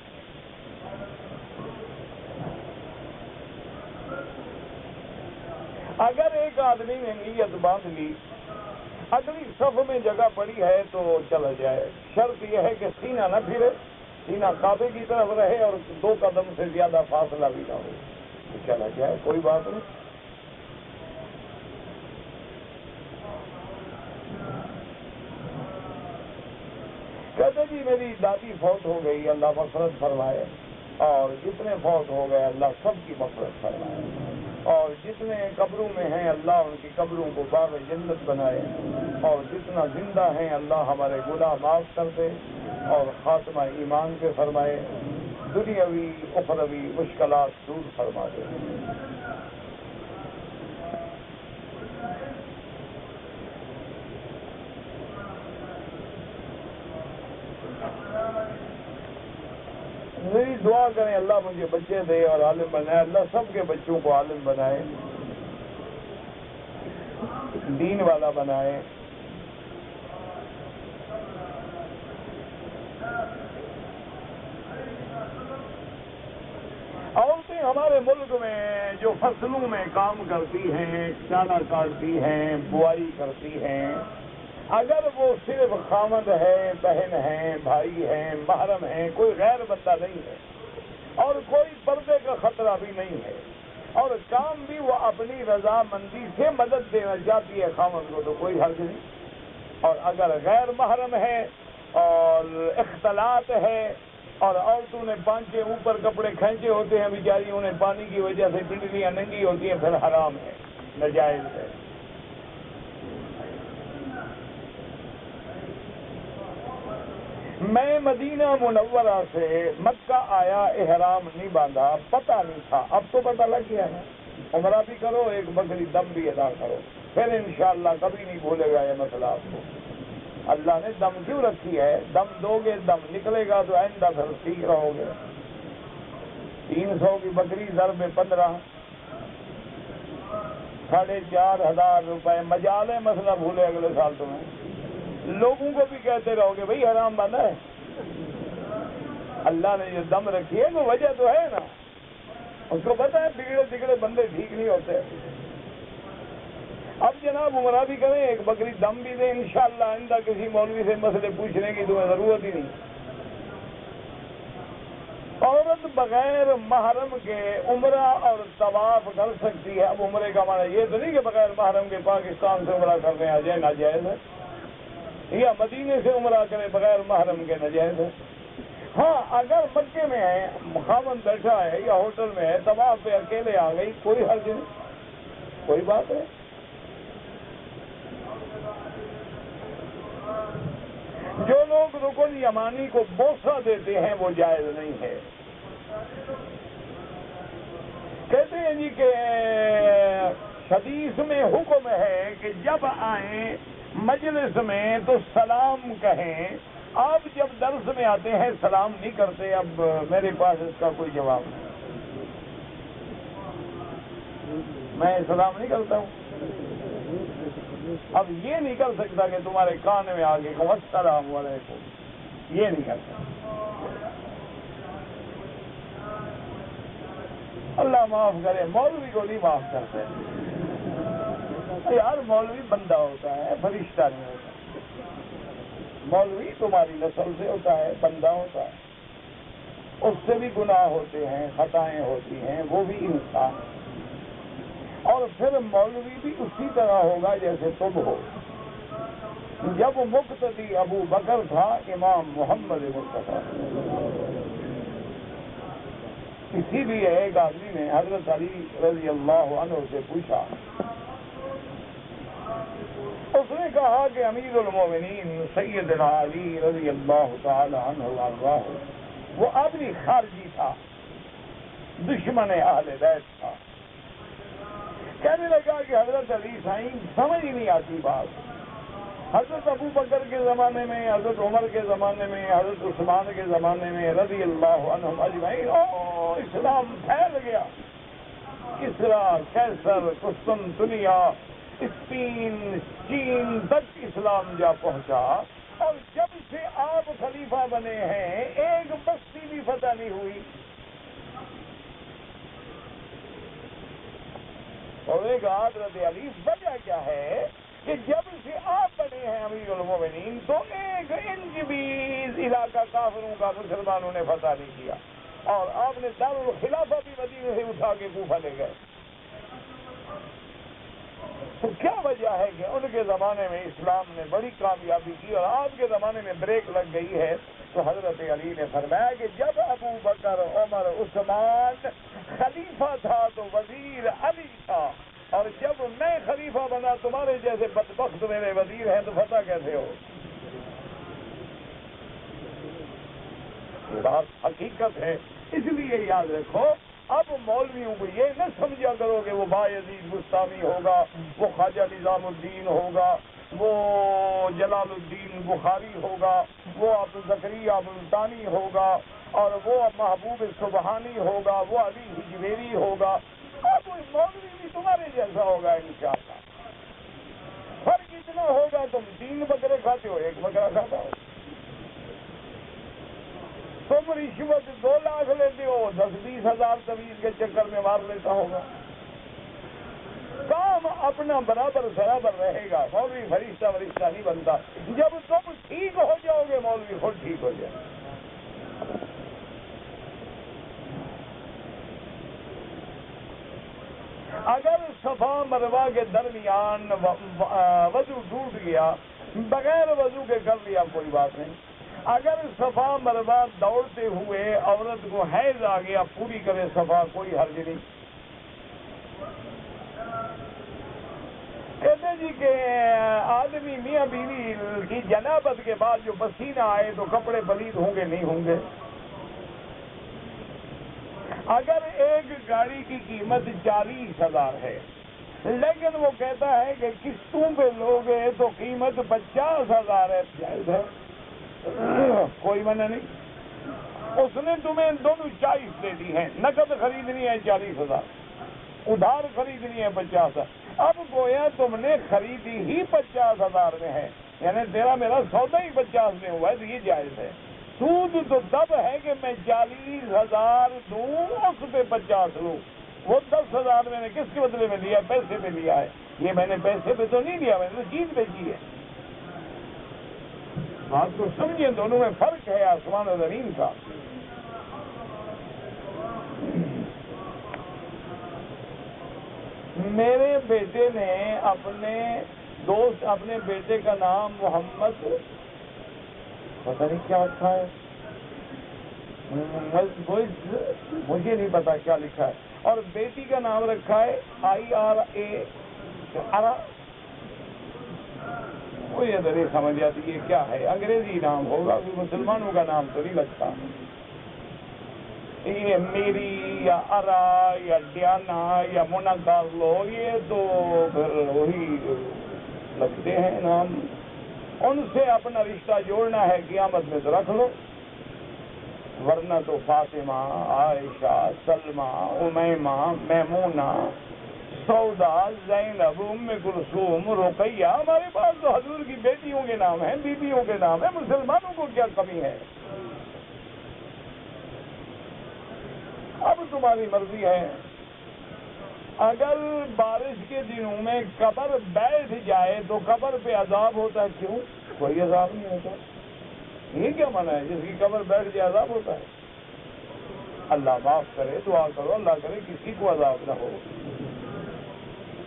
Speaker 1: اگر ایک آدمی نے نیت باندھ لی، اگلی صف میں جگہ پڑی ہے تو چلا جائے، شرط یہ ہے کہ سینہ نہ پھرے، سینہ کعبے کی طرف رہے اور 2 قدم سے زیادہ فاصلہ بھی نہ ہو، تو چلا جائے، کوئی بات نہیں۔ کہتے جی میری دادی فوت ہو گئی، اللہ مغفرت فرمائے، اور جتنے فوت ہو گئے اللہ سب کی مغفرت فرمائے، اور جتنے قبروں میں ہیں اللہ ان کی قبروں کو باغ جنت بنائے، اور جتنا زندہ ہیں اللہ ہمارے گناہ معاف کر دے اور خاتمہ ایمان کے فرمائے، دنیاوی اخروی مشکلات دور فرما دے۔ میری دعا کریں اللہ مجھے بچے دے اور عالم بنائے، اللہ سب کے بچوں کو عالم بنائے، دین والا بنائے۔ عورتیں ہمارے ملک میں جو فصلوں میں کام کرتی ہیں، چارہ کاٹتی ہیں، بوائی کرتی ہیں، اگر وہ صرف خامد ہے، بہن ہیں، بھائی ہیں، محرم ہیں، کوئی غیر بندہ نہیں ہے اور کوئی پردے کا خطرہ بھی نہیں ہے اور کام بھی وہ اپنی رضامندی سے مدد دینا چاہتی ہے خامد کو، تو کوئی حرج نہیں۔ اور اگر غیر محرم ہے اور اختلاط ہے اور عورتوں نے پانچے اوپر کپڑے کھینچے ہوتے ہیں بیچاری، انہیں پانی کی وجہ سے ٹنڈلیاں ننگی ہوتی ہیں، پھر حرام ہے، ناجائز ہے۔ میں مدینہ منورہ سے مکہ آیا، احرام نہیں باندھا، پتہ نہیں تھا، اب تو پتہ لگ گیا ہے۔ عمرہ بھی کرو، ایک بکری دم بھی ادا کرو، پھر انشاءاللہ کبھی نہیں بھولے گا یہ مسئلہ آپ کو۔ اللہ نے دم کیوں رکھی ہے؟ دم دو گے دم نکلے گا تو آئندہ پھر ٹھیک رہو گے۔ 300 کی بکری ضرب 15، 4,500 روپے، مجالے مسئلہ بھولے اگلے سال تمہیں۔ لوگوں کو بھی کہتے رہو گے بھئی حرام باندھا ہے، اللہ نے جو دم رکھی ہے وہ وجہ تو ہے نا، اس کو پتہ ہے بگڑے بگڑے بندے ٹھیک نہیں ہوتے۔ اب جناب عمرہ بھی کریں، ایک بکری دم بھی دیں، انشاءاللہ آئندہ کسی مولوی سے مسئلے پوچھنے کی تمہیں ضرورت ہی نہیں۔ عورت بغیر محرم کے عمرہ اور طواف کر سکتی ہے۔ اب عمرے کا معنی یہ تو نہیں کہ بغیر محرم کے پاکستان سے عمرہ کرنے آ جائے، ناجائز ہے، یا مدینے سے عمرہ کرے بغیر محرم کے، ناجائز ہے۔ ہاں اگر مکے میں ہے، خاوند بیٹھا ہے یا ہوٹل میں ہے، طواف پہ اکیلے آ گئی، کوئی حرج نہیں، کوئی بات ہے۔ جو لوگ رکن یمانی کو بوسہ دیتے ہیں وہ جائز نہیں ہے۔ کہتے ہیں جی کہ حدیث میں حکم ہے کہ جب آئیں مجلس میں تو سلام کہیں، آپ جب درس میں آتے ہیں سلام نہیں کرتے، اب میرے پاس اس کا کوئی جواب نہیں، میں سلام نہیں کرتا ہوں۔ اب یہ نہیں کر سکتا کہ تمہارے کان میں آگے کہوں السلام علیکم، یہ نہیں کرتا۔ اللہ معاف کرے، مولوی کو نہیں معاف کرتے یار، مولوی بندہ ہوتا ہے، فرشتہ نہیں ہوتا۔ مولوی تمہاری نسل سے ہوتا ہے، بندہ ہوتا ہے، اس سے بھی گناہ ہوتے ہیں، خطائیں ہوتی ہیں، وہ بھی انسان ہے، اور پھر مولوی بھی اسی طرح ہوگا جیسے تم ہو۔ جب مقتدی ابو بکر تھا، امام محمد مصطفیٰ، اسی لیے ایک آدمی نے حضرت علی رضی اللہ عنہ سے پوچھا، اس نے کہا کہ امیر المومنین سیدنا علی رضی اللہ تعالی عنہ وارضاہ وہ آدمی خارجی تھا، دشمن اہل بیت تھا۔ کہنے لگا کہ حضرت علی سائیں سمجھ ہی نہیں آتی بات، حضرت ابو بکر کے زمانے میں، حضرت عمر کے زمانے میں، حضرت عثمان کے زمانے میں رضی اللہ عنہم اجمعین، اسلام پھیل گیا، کسریٰ، قیصر، قسطنطنیہ، اسپین، چین تک اسلام جا پہنچا، اور جب سے آپ خلیفہ بنے ہیں ایک بستی بھی فتح نہیں ہوئی۔ اور ایک حضرت علی وجہ کیا ہے کہ جب سے آپ بنے ہیں امیر المومنین تو ایک انچ بھی اس علاقہ کافروں کا مسلمانوں نے فتح نہیں کیا، اور آپ نے دارالخلافہ بھی مدینے سے اٹھا کے کوفہ لے گئے۔ تو کیا وجہ ہے کہ ان کے زمانے میں اسلام نے بڑی کامیابی کی اور آج کے زمانے میں بریک لگ گئی ہے؟ تو حضرت علی نے فرمایا کہ جب ابو بکر عمر عثمان خلیفہ تھا تو وزیر علی تھا، اور جب میں خلیفہ بنا تمہارے جیسے بدبخت میرے وزیر ہیں تو فتح کیسے ہو؟ بات حقیقت ہے، اس لیے یاد رکھو، اب مولویوں کو یہ نہ سمجھا کرو کہ وہ بایزید بستامی ہوگا، وہ خواجہ نظام الدین ہوگا، وہ جلال الدین بخاری ہوگا، وہ ابو زکریا ملتانی ہوگا، اور وہ محبوب سبحانی ہوگا، وہ علی حجویری ہوگا، اور کوئی مولوی بھی تمہارے جیسا ہوگا انشاءاللہ۔ فرق اتنا ہوگا تم 3 بکرے کھاتے ہو، 1 بکرا کھاتا ہو، تم رشوت 2 لاکھ لیتے ہو، 10-20 ہزار طویل کے چکر میں مار لیتا ہوگا۔ کام اپنا برابر رہے گا، مولوی فرشتہ نہیں بنتا۔ جب تم ٹھیک ہو جاؤ گے مولوی خود ٹھیک ہو جائے۔ اگر صفا مروا کے درمیان وضو ٹوٹ گیا، بغیر وضو کے کر لیا کوئی بات نہیں۔ اگر صفا مروا دوڑتے ہوئے عورت کو حیض آ گیا، پوری کرے صفا، کوئی حرج نہیں۔ کہتے جی کہ آدمی میاں بیوی کی جنابت کے بعد جو پسینہ آئے تو کپڑے پلید ہوں گے نہیں ہوں گے؟ اگر ایک گاڑی کی قیمت 40,000 ہے، لیکن وہ کہتا ہے کہ قسطوں پہ لوگے تو قیمت 50,000 ہے، جائز ہے، کوئی منع نہیں۔ اس نے تمہیں دونوں چوائس دے دی ہیں، نقد خریدنی ہے 40,000، ادھار خریدنی ہے 50,000۔ اب گویا تم نے خریدی ہی 50,000 میں ہے، یعنی تیرا میرا سودا ہی 50 میں ہوا ہے، تو یہ جائز ہے۔ سود تو تب ہے کہ میں 40,000 دوں، اس پہ 50 لوں۔ وہ 10,000 میں نے کس کے بدلے میں لیا؟ پیسے پہ لیا ہے۔ یہ میں نے پیسے پہ تو نہیں لیا، میں نے تو چیز بیچی ہے۔ بات کو سمجھیں، دونوں میں فرق ہے آسمان و زمین کا۔ میرے بیٹے نے اپنے بیٹے کا نام محمد پتہ نہیں کیا رکھا ہے، مجھے نہیں پتا کیا لکھا ہے، اور بیٹی کا نام رکھا ہے IRA۔ مجھے تو نہیں سمجھ آتی یہ کیا ہے، انگریزی نام ہوگا، کوئی مسلمانوں کا نام تو نہیں لگتا۔ یہ میری یا ارا یا ڈیانا یا مونا کارلو، یہ تو پھر وہی لگتے ہیں نام۔ ان سے اپنا رشتہ جوڑنا ہے قیامت میں تو رکھ لو، ورنہ تو فاطمہ، عائشہ، سلمہ، امیمہ، میمونہ، سودا، زینب، ام کلثوم، رقیہ، ہمارے پاس تو حضور کی بیٹیوں کے نام ہیں، بیویوں کے نام ہیں۔ مسلمانوں کو کیا کمی ہے؟ اب تمہاری مرضی ہے۔ اگر بارش کے دنوں میں قبر بیٹھ جائے تو قبر پہ عذاب ہوتا ہے، کیوں؟ کوئی عذاب نہیں ہوتا۔ یہ کیا منع ہے؟ جس کی قبر بیٹھ جائے عذاب ہوتا ہے؟ اللہ معاف کرے، دعا کرو اللہ کرے کسی کو عذاب نہ ہو۔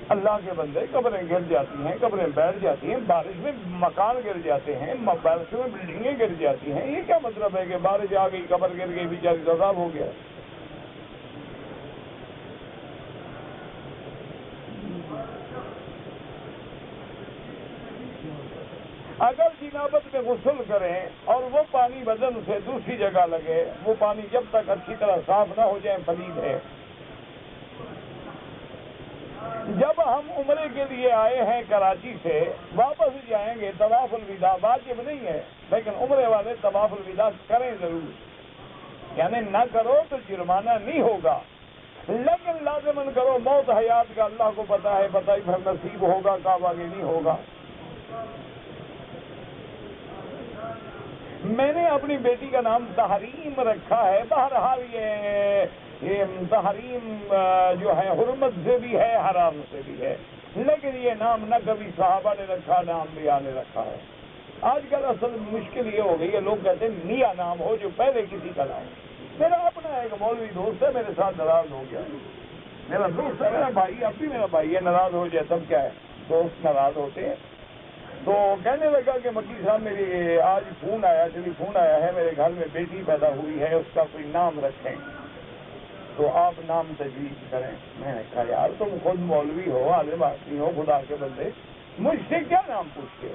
Speaker 1: اللہ کے بندے، قبریں گر جاتی ہیں، قبریں بیٹھ جاتی ہیں، بارش میں مکان گر جاتے ہیں، بارش میں بلڈنگیں گر جاتی ہیں۔ یہ کیا مطلب ہے کہ بارش آ گئی قبر گر گئی بیچاری کا عذاب ہو گیا؟ اگر جنابت میں غسل کریں اور وہ پانی بدن سے دوسری جگہ لگے، وہ پانی جب تک اچھی طرح صاف نہ ہو جائے پلید ہے۔ جب ہم عمرے کے لیے آئے ہیں کراچی سے، واپس جائیں گے، طواف الوداع واجب نہیں ہے، لیکن عمرے والے طواف الوداع کریں ضرور، یعنی نہ کرو تو جرمانہ نہیں ہوگا، لیکن لازماً کرو۔ موت حیات کا اللہ کو پتا ہے، پتہ ہی پھر نصیب ہوگا کعبہ کے نہیں ہوگا۔ میں نے اپنی بیٹی کا نام تحریم رکھا ہے۔ بہرحال یہ تحریم جو ہے حرمت سے بھی ہے، حرام سے بھی ہے، لیکن یہ نام نہ کبھی صحابہ نے رکھا، نہ انبیاء نے رکھا ہے۔ آج کل اصل مشکل یہ ہو گئی ہے، لوگ کہتے ہیں میاں نام ہو جو پہلے کسی کا نام۔ میرا اپنا ایک مولوی دوست ہے، میرے ساتھ ناراض ہو گیا، میرا دوست ہے، میرا بھائی، اب بھی میرا بھائی ہے، ناراض ہو جائے تب کیا ہے؟ دوست ناراض ہوتے ہیں. تو کہنے لگا کہ مکی صاحب میری آج فون آیا ہے, میرے گھر میں بیٹی پیدا ہوئی ہے, اس کا کوئی نام رکھیں تو آپ نام تجویز کریں. میں نے کہا یار تم خود مولوی ہو, عالم آدمی ہو, خدا کے بندے, مجھ سے کیا نام پوچھتے ہو؟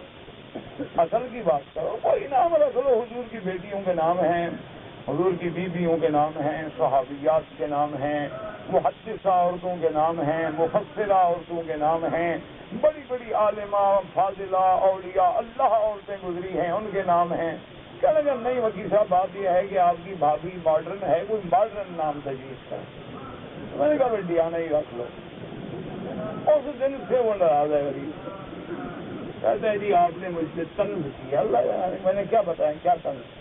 Speaker 1: اصل کی بات کرو, کوئی نام رکھ لو. حضور کی بیٹیوں کے نام ہیں, حضور کی بیویوں کے نام ہیں, صحابیات کے نام ہیں, محدثہ عورتوں کے نام ہیں, مفسرہ عورتوں کے نام ہیں, بڑی بڑی عالمہ فاضلہ اولیاء اللہ عورتیں گزری ہیں, ان کے نام ہیں. کہنے لگا نہیں وکیل صاحب, بات یہ ہے کہ آپ کی بھابھی ماڈرن ہے, کوئی ماڈرن نام تجویز کریں. میں نے کہا بھائی ڈیانا ہی رکھ لو. اس دن سے وہ ناراض ہے غریب. کہتے ہیں جی آپ نے مجھ سے طنز کیا. اللہ جانے میں نے کیا بتائیں کیا طنز.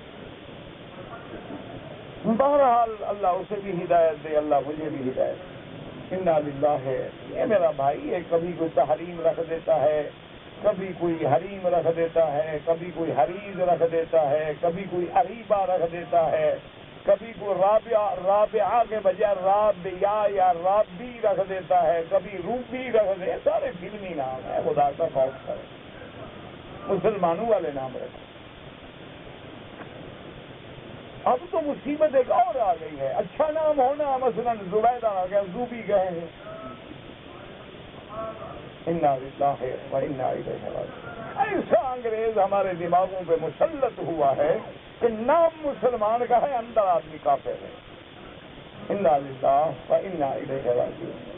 Speaker 1: بہرحال اللہ اسے بھی ہدایت دے, اللہ مجھے بھی ہدایت دے. انا للہ ہے. یہ میرا بھائی ہے, کبھی کوئی تحریم رکھ دیتا ہے, کبھی کوئی حریم رکھ دیتا ہے, کبھی کوئی حریض رکھ دیتا ہے, کبھی کوئی اریبہ رکھ دیتا ہے, کبھی کوئی رابعہ کے بجائے رابعہ یا رابی رکھ دیتا ہے, کبھی روبی رکھ دیتا ہے. سارے فلمی نام ہے, خدا کا خوف کرے. مسلمانوں والے نام رکھے. اب تو مصیبت ایک اور آ گئی ہے. اچھا نام ہونا, مثلا زبیدہ آ گیا, زوبی گئے ہیں. انا للہ و انا الیہ راجعون. ایسا انگریز ہمارے دماغوں پہ مسلط ہوا ہے کہ نام مسلمان کا ہے, اندر آدمی کافر ہے. انا للہ و انا الیہ راجعون.